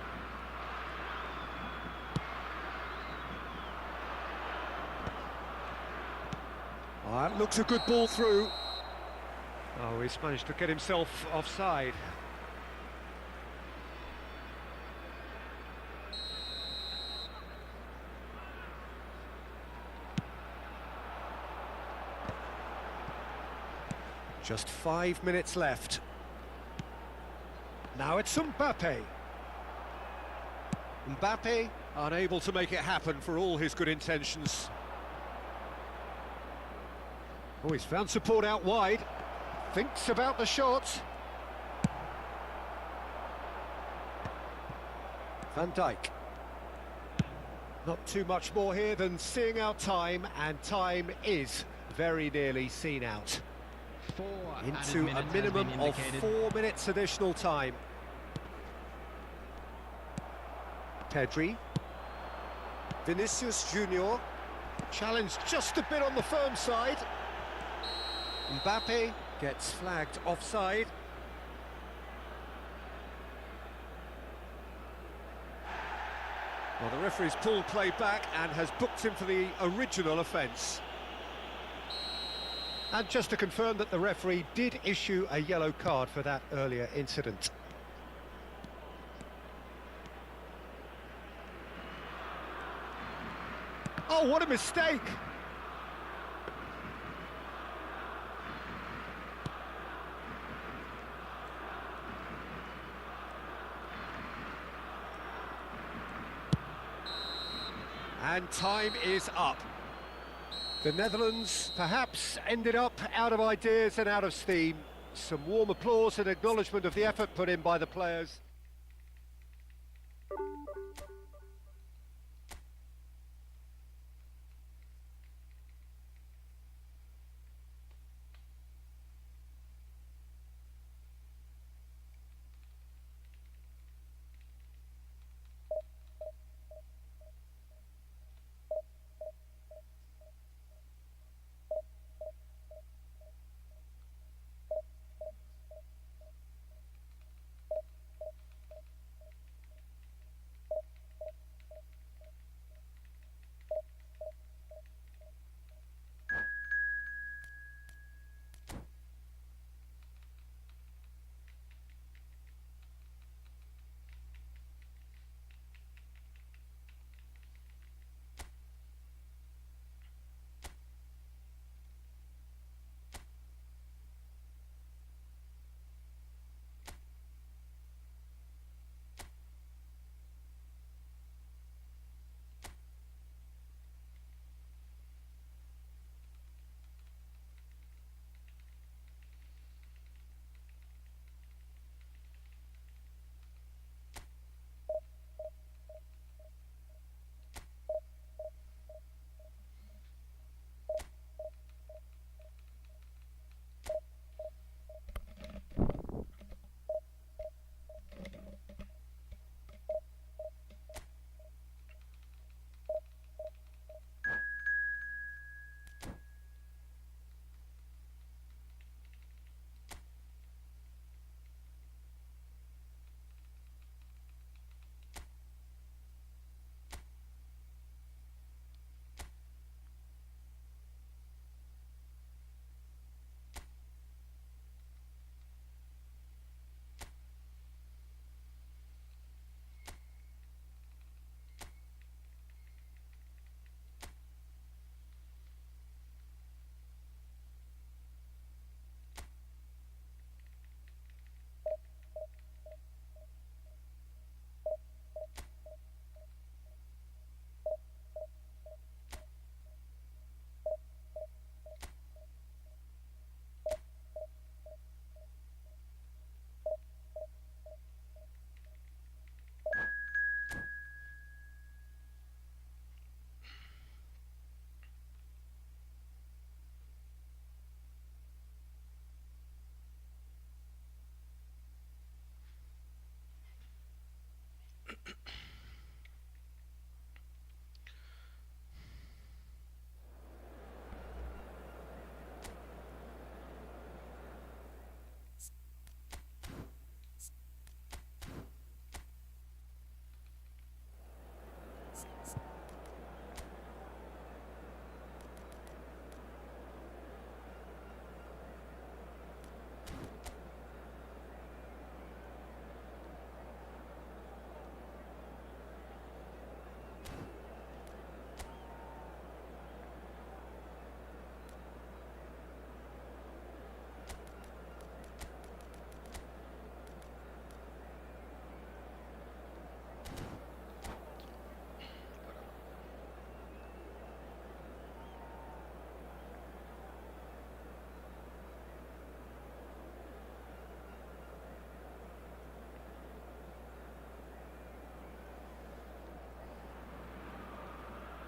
Speaker 1: That looks a good ball through. Oh, he's managed to get himself offside. Just 5 minutes left. Now it's Mbappe. Mbappe unable to make it happen for all his good intentions. Oh, he's found support out wide. Thinks about the shot. Van Dijk. Not too much more here than seeing out time, and time is very nearly seen out. Into a minimum of 4 minutes additional time. Pedri. Vinícius Júnior. Challenged just a bit on the firm side. Mbappe gets flagged offside. Well, the referee's pulled play back and has booked him for the original offence. And just to confirm that the referee did issue a yellow card for that earlier incident. Oh, what a mistake! And time is up. The Netherlands perhaps ended up out of ideas and out of steam. Some warm applause and acknowledgement of the effort put in by the players.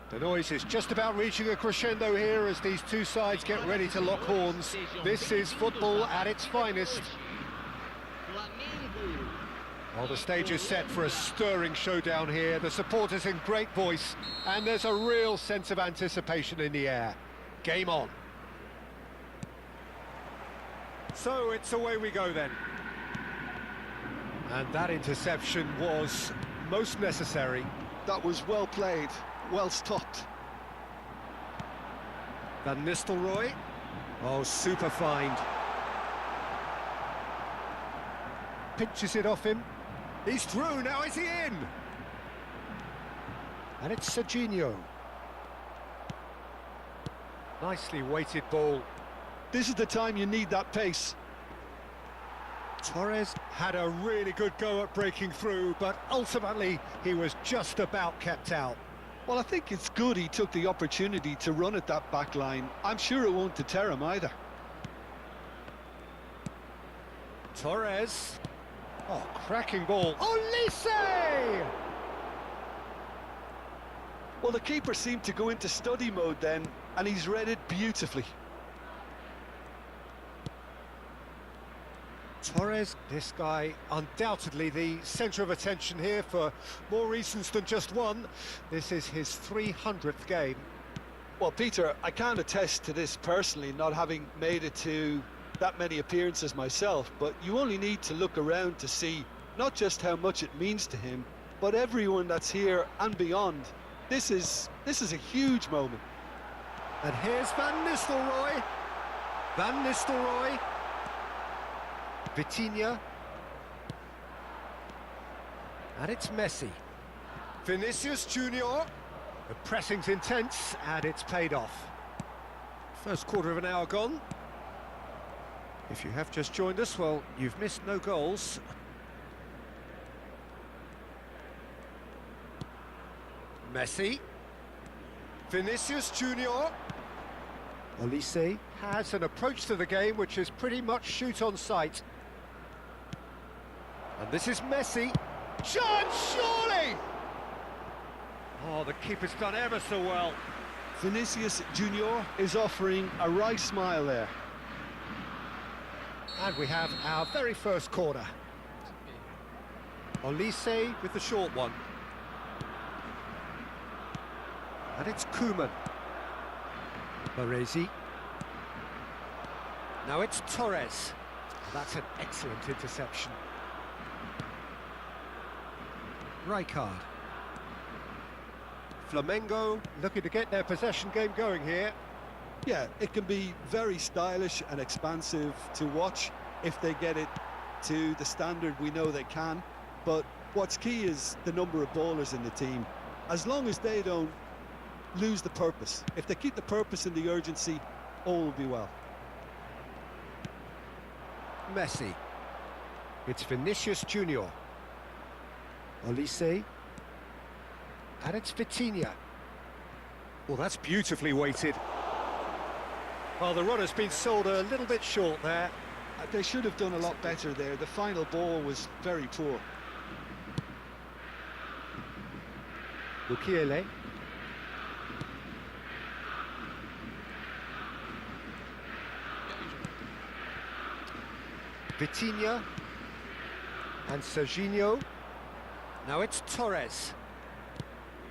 Speaker 1: The noise is just about reaching a crescendo here as these two sides get ready to lock horns. This is football at its finest. Well, the stage is set for a stirring showdown here. The supporters in great voice, and there's a real sense of anticipation in the air. Game on. So it's away we go then. And that interception was most necessary.
Speaker 2: That was well played, well stopped.
Speaker 1: Van Nistelrooy. Oh, super find. Pinches it off him. He's through, now is he in? And it's Serginho. Nicely weighted ball.
Speaker 2: This is the time you need that pace.
Speaker 1: Torres had a really good go at breaking through, but ultimately he was just about kept out.
Speaker 2: Well, I think it's good he took the opportunity to run at that back line. I'm sure it won't deter him either.
Speaker 1: Torres. Oh, cracking ball. Olise!
Speaker 2: Well, the keeper seemed to go into study mode then, and he's read it beautifully.
Speaker 1: Torres, this guy undoubtedly the centre of attention here for more reasons than just one. This is his 300th game.
Speaker 2: Well, Peter, I can't attest to this personally, not having made it to that many appearances myself, but you only need to look around to see not just how much it means to him, but everyone that's here and beyond. This is a huge moment.
Speaker 1: And here's Van Nistelrooy. Van Nistelrooy. Vitinha. And it's Messi. Vinícius Júnior. The pressing's intense and it's paid off. First quarter of an hour gone. If you have just joined us, well, you've missed no goals. Messi. Vinícius Júnior. Olise has an approach to the game which is pretty much shoot on sight. And this is Messi. Chance, surely! Oh, the keeper's done ever so well.
Speaker 2: Vinícius Júnior is offering a right smile there.
Speaker 1: And we have our very first corner. Olise with the short one. And it's Koeman. Baresi. Now it's Torres. That's an excellent interception. Rijkaard. Flamengo looking to get their possession game going here.
Speaker 2: Yeah, it can be very stylish and expansive to watch if they get it to the standard we know they can. But what's key is the number of ballers in the team. As long as they don't lose the purpose. If they keep the purpose and the urgency, all will be well.
Speaker 1: Messi. It's Vinícius Júnior. Olise. And it's Vitinha. Well, that's beautifully weighted. Well, the run has been sold a little bit short there.
Speaker 2: They should have done a lot better there. The final ball was very poor.
Speaker 1: Mukiele. Vitinha. And Serginho. Now it's Torres.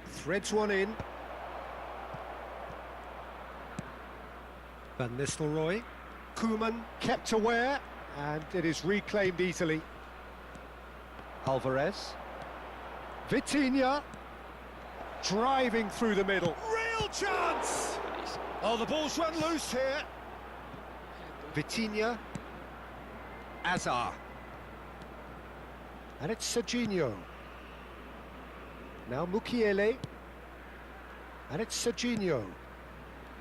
Speaker 1: Threads one in. Van Nistelrooy. Koeman kept aware, and it is reclaimed easily. Alvarez. Vitinha. Driving through the middle. Real chance! Oh, the ball's run loose here. Vitinha. Azar. And it's Serginho. Now Mukiele. And it's Serginho.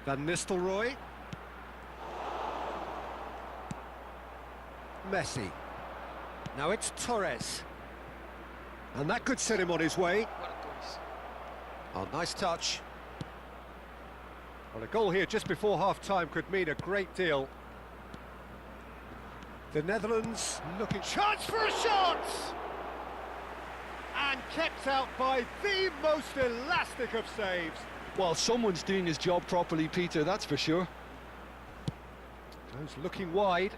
Speaker 1: Van Nistelrooy. Messi. Now it's Torres. And that could set him on his way. Oh, nice touch. Well, a goal here just before half-time could mean a great deal. The Netherlands looking... Chance for a shot! And kept out by the most elastic of saves.
Speaker 2: Well, someone's doing his job properly, Peter, that's for sure.
Speaker 1: Goes looking wide.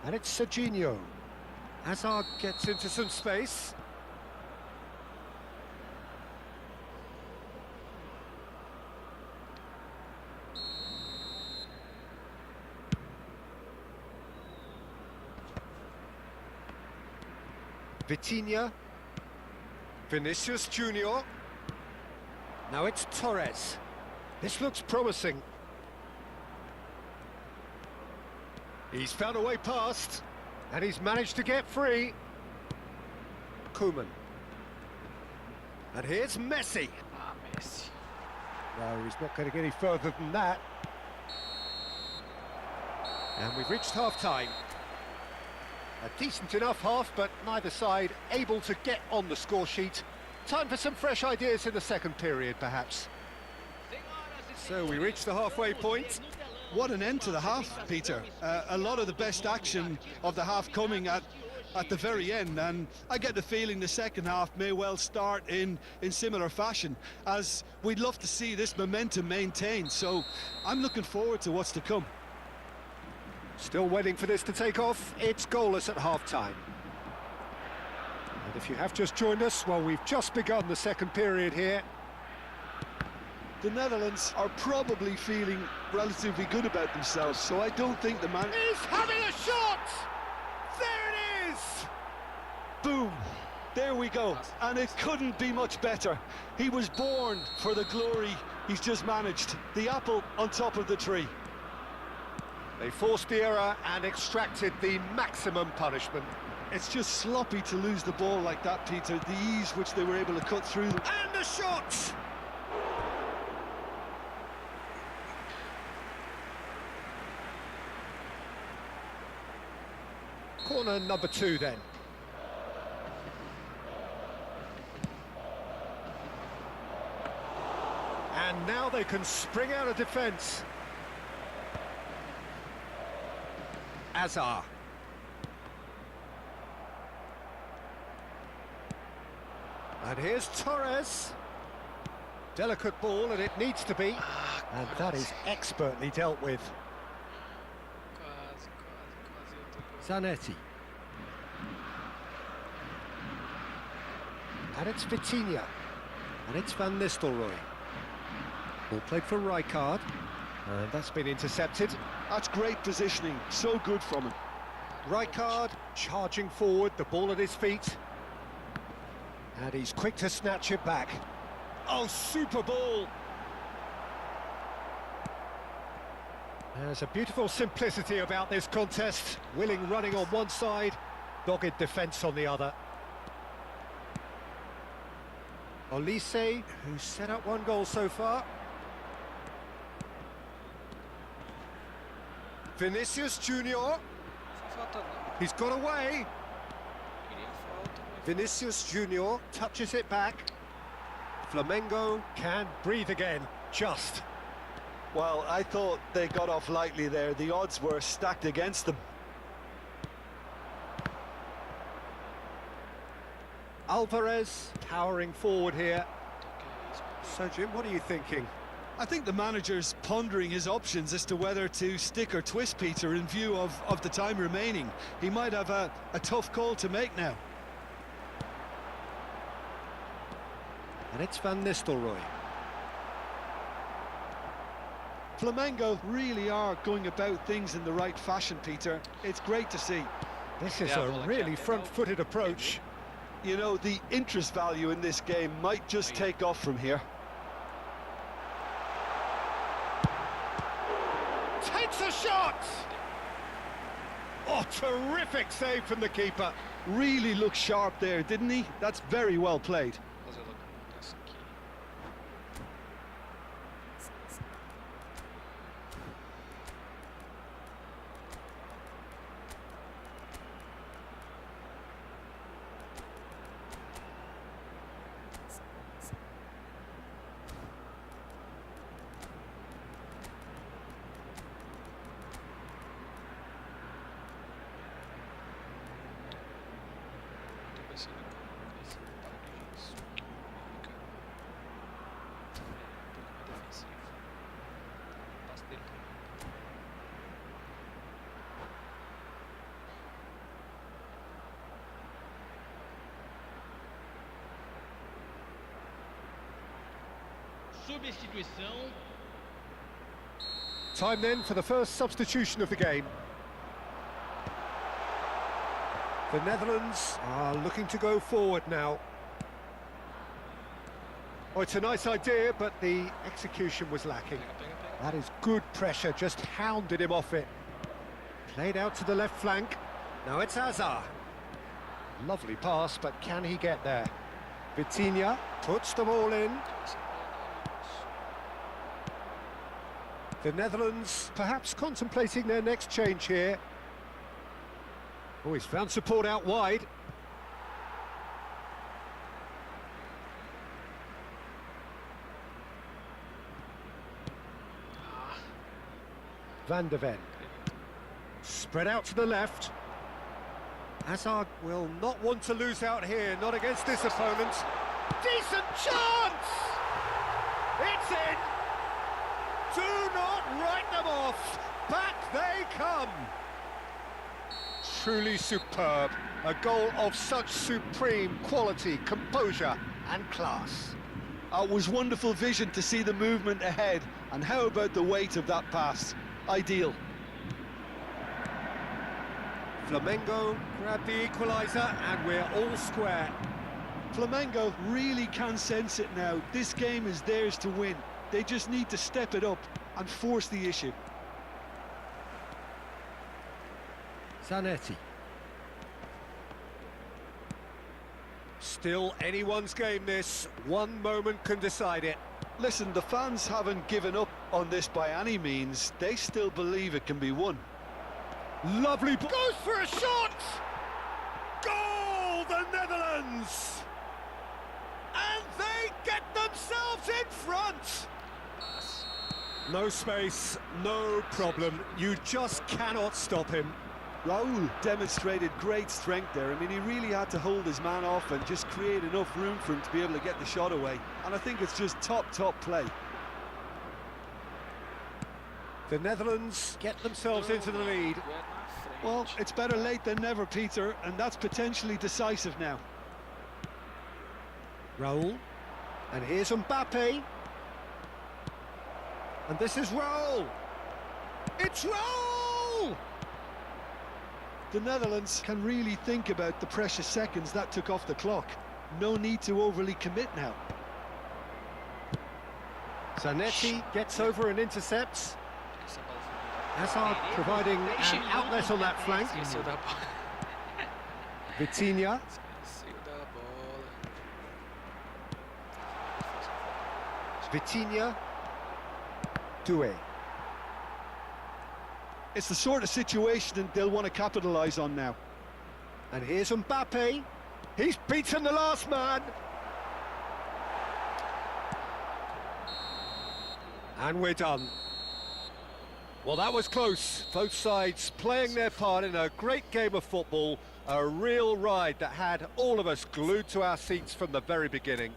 Speaker 1: And it's Serginho. Hazard gets into some space. Vitinha. Vinícius Júnior. Now it's Torres. This looks promising. He's found a way past, and he's managed to get free. Koeman. And here's Messi.
Speaker 4: Ah, Messi.
Speaker 1: No, he's not going to get any further than that. And we've reached half-time. A decent enough half, but neither side able to get on the score sheet. Time for some fresh ideas in the second period, perhaps. So we reach the halfway point.
Speaker 2: What an end to the half, Peter. A lot of the best action of the half coming at the very end, and I get the feeling the second half may well start in similar fashion, as we'd love to see this momentum maintained. So I'm looking forward to what's to come.
Speaker 1: Still waiting for this to take off. It's goalless at half-time. And if you have just joined us, well, we've just begun the second period here.
Speaker 2: The Netherlands are probably feeling relatively good about themselves, so I don't think the man...
Speaker 1: He's having a shot! There it is!
Speaker 2: Boom! There we go, and it couldn't be much better. He was born for the glory he's just managed. The apple on top of the tree.
Speaker 1: They forced the error and extracted the maximum punishment.
Speaker 2: It's just sloppy to lose the ball like that, Peter. The ease which they were able to cut through.
Speaker 1: And the shot! Corner number 2 then. And now they can spring out of defence. Azar. And here's Torres. Delicate ball, and it needs to be. And that is expertly dealt with.
Speaker 4: Quase.
Speaker 1: Zanetti. And it's Vitinha. And it's Van Nistelrooy. Ball played for Rijkaard. And that's been intercepted.
Speaker 2: That's great positioning, so good from him.
Speaker 1: Rijkaard charging forward, the ball at his feet. And he's quick to snatch it back. Oh, super ball! There's a beautiful simplicity about this contest. Willing running on one side, dogged defence on the other. Olise, who's set up 1 goal so far. Vinícius Júnior.
Speaker 4: Falta não.
Speaker 1: He's got away.
Speaker 4: Queria falta, mas...
Speaker 1: Vinícius Júnior touches it back. Flamengo can breathe again, just.
Speaker 2: Well, I thought they got off lightly there. The odds were stacked against them.
Speaker 1: Alvarez powering forward here.
Speaker 4: Ok, isso.
Speaker 1: So, Jim, what are you thinking?
Speaker 2: I think the manager's pondering his options as to whether to stick or twist, Peter, in view of the time remaining. He might have a tough call to make now.
Speaker 1: And it's Van Nistelrooy.
Speaker 2: Flamengo really are going about things in the right fashion, Peter. It's great to see.
Speaker 1: This is
Speaker 4: Yeah,
Speaker 1: a
Speaker 4: well,
Speaker 1: really
Speaker 4: okay.
Speaker 1: front-footed approach.
Speaker 2: You know, the interest value in this game might just take off from here.
Speaker 1: Takes a shot! Oh, terrific save from the keeper.
Speaker 2: Really looked sharp there, didn't he? That's very well played.
Speaker 4: Fazer logo essa aqui. Tô pensando em esse barulho disso. Fica um pouco mais defensivo. O passe dele também.
Speaker 3: Substituição.
Speaker 1: Time then for the first substitution of the game. The Netherlands are looking to go forward now. Oh, it's a nice idea, but the execution was lacking. That is good pressure, just hounded him off it. Played out to the left flank. Now it's Azar. Lovely pass, but can he get there? Vitinha puts the ball in. The Netherlands perhaps contemplating their next change here. Oh, he's found support out wide. Van de Ven. Spread out to the left. Hazard will not want to lose out here, not against this opponent. Decent chance! It's in! Do not write them off! Back they come! Truly superb. A goal of such supreme quality, composure and class.
Speaker 2: It was wonderful vision to see the movement ahead, and how about the weight of that pass? Ideal.
Speaker 1: Flamengo grab the equaliser and we're all square.
Speaker 2: Flamengo really can sense it now. This game is theirs to win. They just need to step it up and force the issue.
Speaker 1: Zanetti. Still anyone's game this. One moment can decide it.
Speaker 2: Listen, the fans haven't given up on this by any means. They still believe it can be won.
Speaker 1: Lovely ball. Goes for a shot! Goal, the Netherlands! And they get themselves in front! No space, no problem. You just cannot stop him.
Speaker 2: Raul demonstrated great strength there. I mean, he really had to hold his man off and just create enough room for him to be able to get the shot away. And I think it's just top play.
Speaker 1: The Netherlands get themselves into the lead.
Speaker 2: Well, it's better late than never, Peter, and that's potentially decisive now.
Speaker 1: Raul. And here's Mbappe. And this is Raul. It's Raul!
Speaker 2: The Netherlands can really think about the precious seconds that took off the clock. No need to overly commit now.
Speaker 1: Zanetti gets over and intercepts. Hazard providing an outlet on that flank. Vitinha. Vitinha. Doué.
Speaker 2: It's the sort of situation that they'll want to capitalise on now.
Speaker 1: And here's Mbappe. He's beaten the last man. And we're done. Well, that was close. Both sides playing their part in a great game of football. A real ride that had all of us glued to our seats from the very beginning.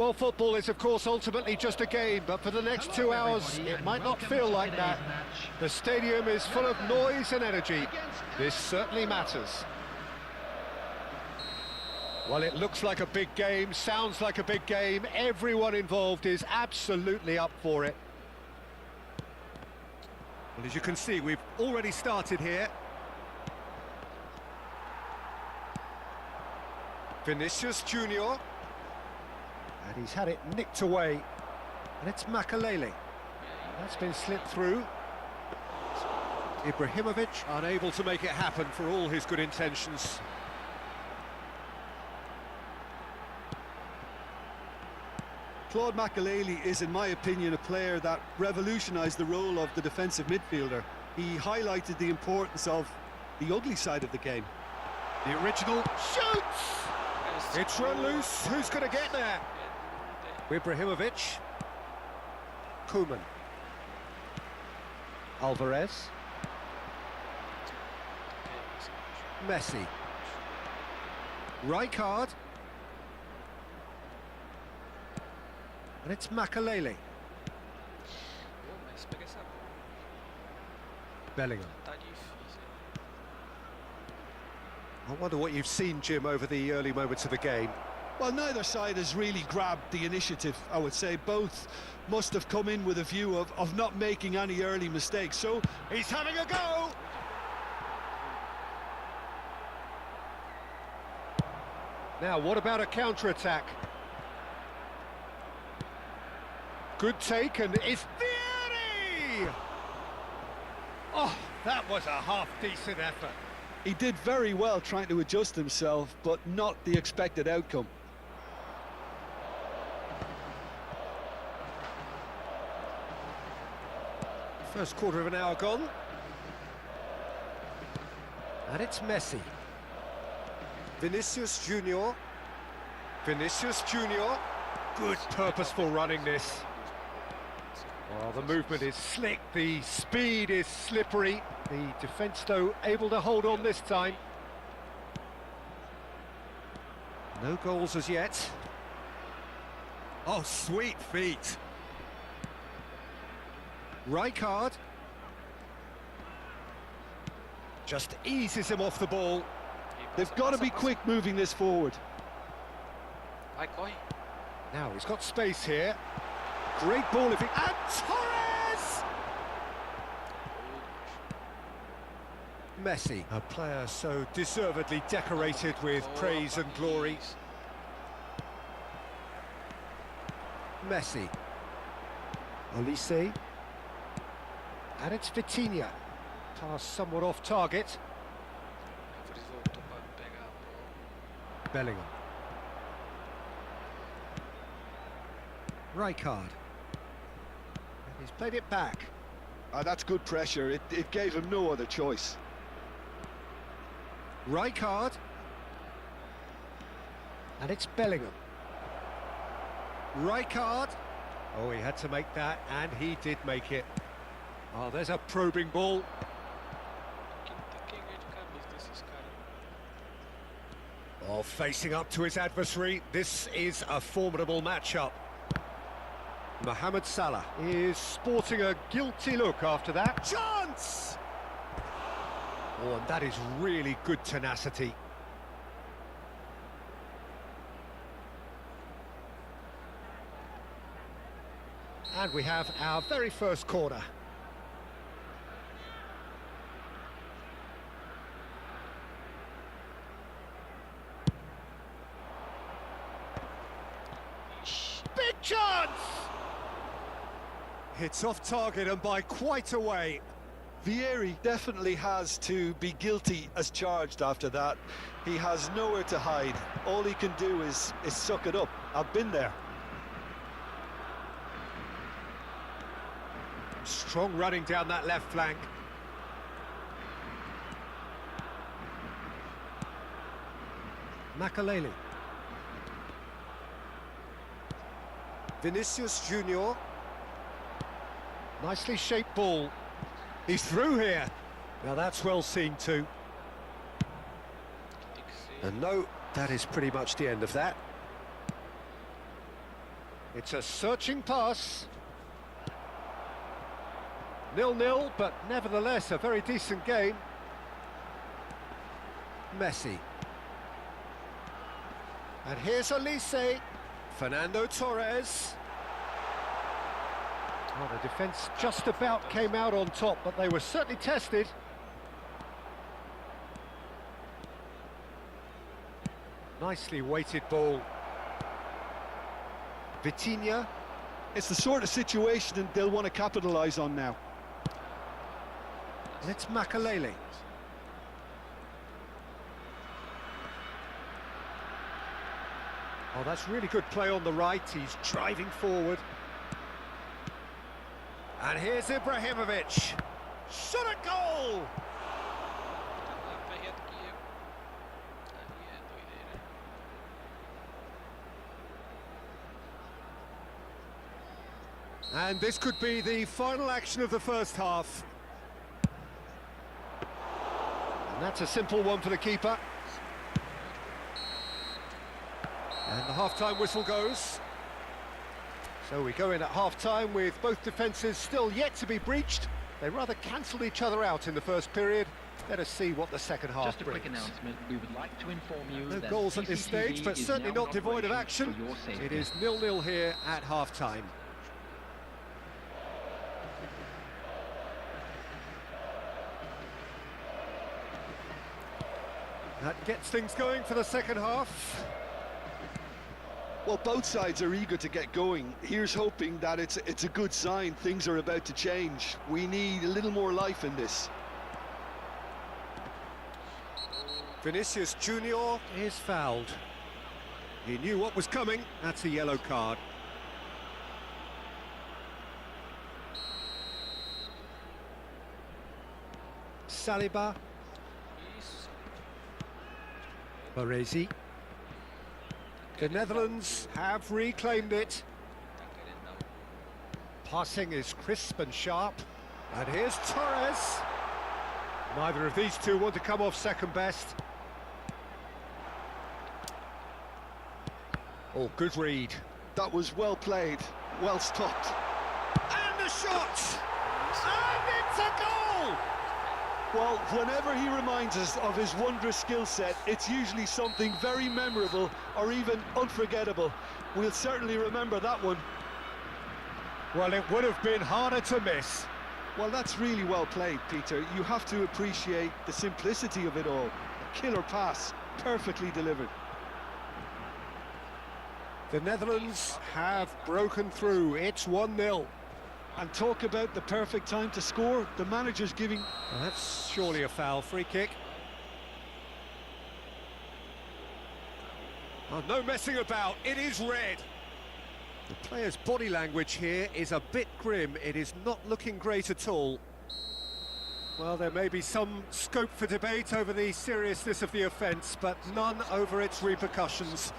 Speaker 1: Well, football is, of course, ultimately just a game, but for the next 2 hours, it might not feel like that. The stadium is full of noise and energy. This certainly matters. Well, it looks like a big game, sounds like a big game. Everyone involved is absolutely up for it. Well, as you can see, we've already started here. Vinícius Júnior. And he's had it nicked away. And it's Makalele. That's been slipped through. Ibrahimovic unable to make it happen for all his good intentions.
Speaker 2: Claude Makalele is, in my opinion, a player that revolutionised the role of the defensive midfielder. He highlighted the importance of the ugly side of the game.
Speaker 1: The original shoots! It's run loose. Who's going to get there? Ibrahimovic. Koeman. Alvarez. Messi. Rijkaard. And it's Makalele. Bellingham. I wonder what you've seen, Jim, over the early moments of the game.
Speaker 2: Well, neither side has really grabbed the initiative, I would say. Both must have come in with a view of not making any early mistakes. So
Speaker 1: he's having a go! Now, what about a counter-attack? Good take, and it's Vieri! Oh, that was a half-decent effort.
Speaker 2: he did very well trying to adjust himself, but not the expected outcome.
Speaker 1: First quarter of an hour gone. And it's Messi. Vinícius Júnior. Vinícius Júnior. Good purposeful running this. Oh, the movement is slick, the speed is slippery. The defence, though, able to hold on this time. No goals as yet. Oh, sweet feet. Rijkaard. Just eases him off the ball.
Speaker 2: They've got to be quick moving this forward.
Speaker 1: Now he's got space here. Great ball if he... And Torres! Messi, a player so deservedly decorated with praise and glory. Messi. Olise. And it's Vitinha. Pass somewhat off target. Bellingham. Rijkaard. He's played it back.
Speaker 2: That's good pressure. It gave him no other choice.
Speaker 1: Rijkaard. And it's Bellingham. Rijkaard. Oh, he had to make that, and he did make it. Oh, there's a probing ball. Oh, facing up to his adversary. This is a formidable matchup. Mohamed Salah is sporting a guilty look after that. Chance! Oh, and that is really good tenacity. And we have our very first corner. Big chance! It's off target and by quite a way.
Speaker 2: Vieri definitely has to be guilty as charged after that. He has nowhere to hide. All he can do is suck it up. I've been there.
Speaker 1: Strong running down that left flank. Makalele. Vinícius Júnior. Nicely shaped ball. He's through here. Now that's well seen too. And no, that is pretty much the end of that. It's a searching pass. 0-0, but nevertheless a very decent game. Messi. And here's Elise. Fernando Torres. Oh, the defence just about came out on top, but they were certainly tested. Nicely weighted ball. Vitinha.
Speaker 2: It's the sort of situation that they'll want to capitalise on now.
Speaker 1: And it's Makalele. Oh, that's really good play on the right. He's driving forward. And here's Ibrahimovic. Shot a goal!
Speaker 4: Vai reto aqui. Ali é doideira.
Speaker 1: And this could be the final action of the first half. And that's a simple one for the keeper. And the half-time whistle goes. So we go in at half-time with both defences still yet to be breached. They rather cancelled each other out in the first period. Let us see what the second half
Speaker 3: Just a
Speaker 1: brings.
Speaker 3: quick announcement. We would like to inform you
Speaker 1: No
Speaker 3: that
Speaker 1: goals at this
Speaker 3: CCTV
Speaker 1: stage, but
Speaker 3: is
Speaker 1: certainly
Speaker 3: now
Speaker 1: not
Speaker 3: in
Speaker 1: devoid of
Speaker 3: operation
Speaker 1: action.
Speaker 3: for your safety.
Speaker 1: It is 0-0 here at half-time. That gets things going for the second half.
Speaker 2: Well, both sides are eager to get going. Here's hoping that it's a good sign. Things are about to change. We need a little more life in this.
Speaker 1: Vinícius Júnior is fouled. He knew what was coming. That's a yellow card. Saliba.
Speaker 4: Isso.
Speaker 1: Baresi. The Netherlands have reclaimed it.
Speaker 4: Tá querendo dar
Speaker 1: Passing is crisp and sharp. And here's Torres. Neither of these two want to come off second best. Oh, good read.
Speaker 2: That was well played, well stopped.
Speaker 1: And a shot! And it's a goal!
Speaker 2: Well, whenever he reminds us of his wondrous skill set, it's usually something very memorable or even unforgettable. We'll certainly remember that one.
Speaker 1: Well, it would have been harder to miss.
Speaker 2: Well, that's really well played, Peter. You have to appreciate the simplicity of it all. A killer pass, perfectly delivered.
Speaker 1: The Netherlands have broken through. It's 1-0.
Speaker 2: And talk about the perfect time to score. The manager's giving...
Speaker 1: Well, that's surely a foul. Free kick. Oh, no messing about. It is red. The player's body language here is a bit grim. It is not looking great at all. Well, there may be some scope for debate over the seriousness of the offence, but none over its repercussions.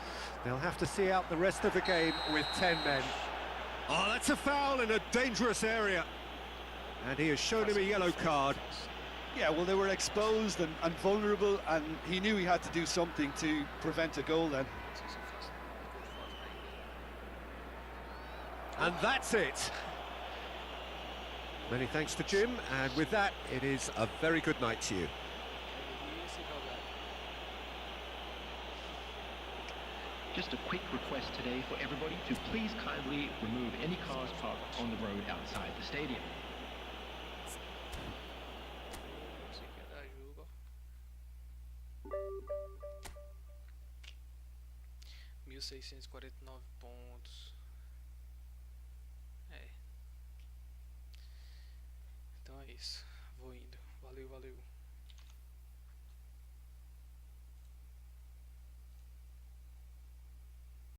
Speaker 1: They'll have to see out the rest of the game with 10 men. Oh, that's a foul in a dangerous area. And he has shown him a yellow card.
Speaker 2: Yeah, well, they were exposed and vulnerable, and he knew he had to do something to prevent a goal then.
Speaker 1: And that's it. Many thanks to Jim, and with that, it is a very good night to you.
Speaker 3: Just a quick request today for everybody to please kindly remove any cars parked on the road outside the stadium.
Speaker 4: Música da Juba. 1649 pontos. É. Então é isso. Vou indo. Valeu, valeu.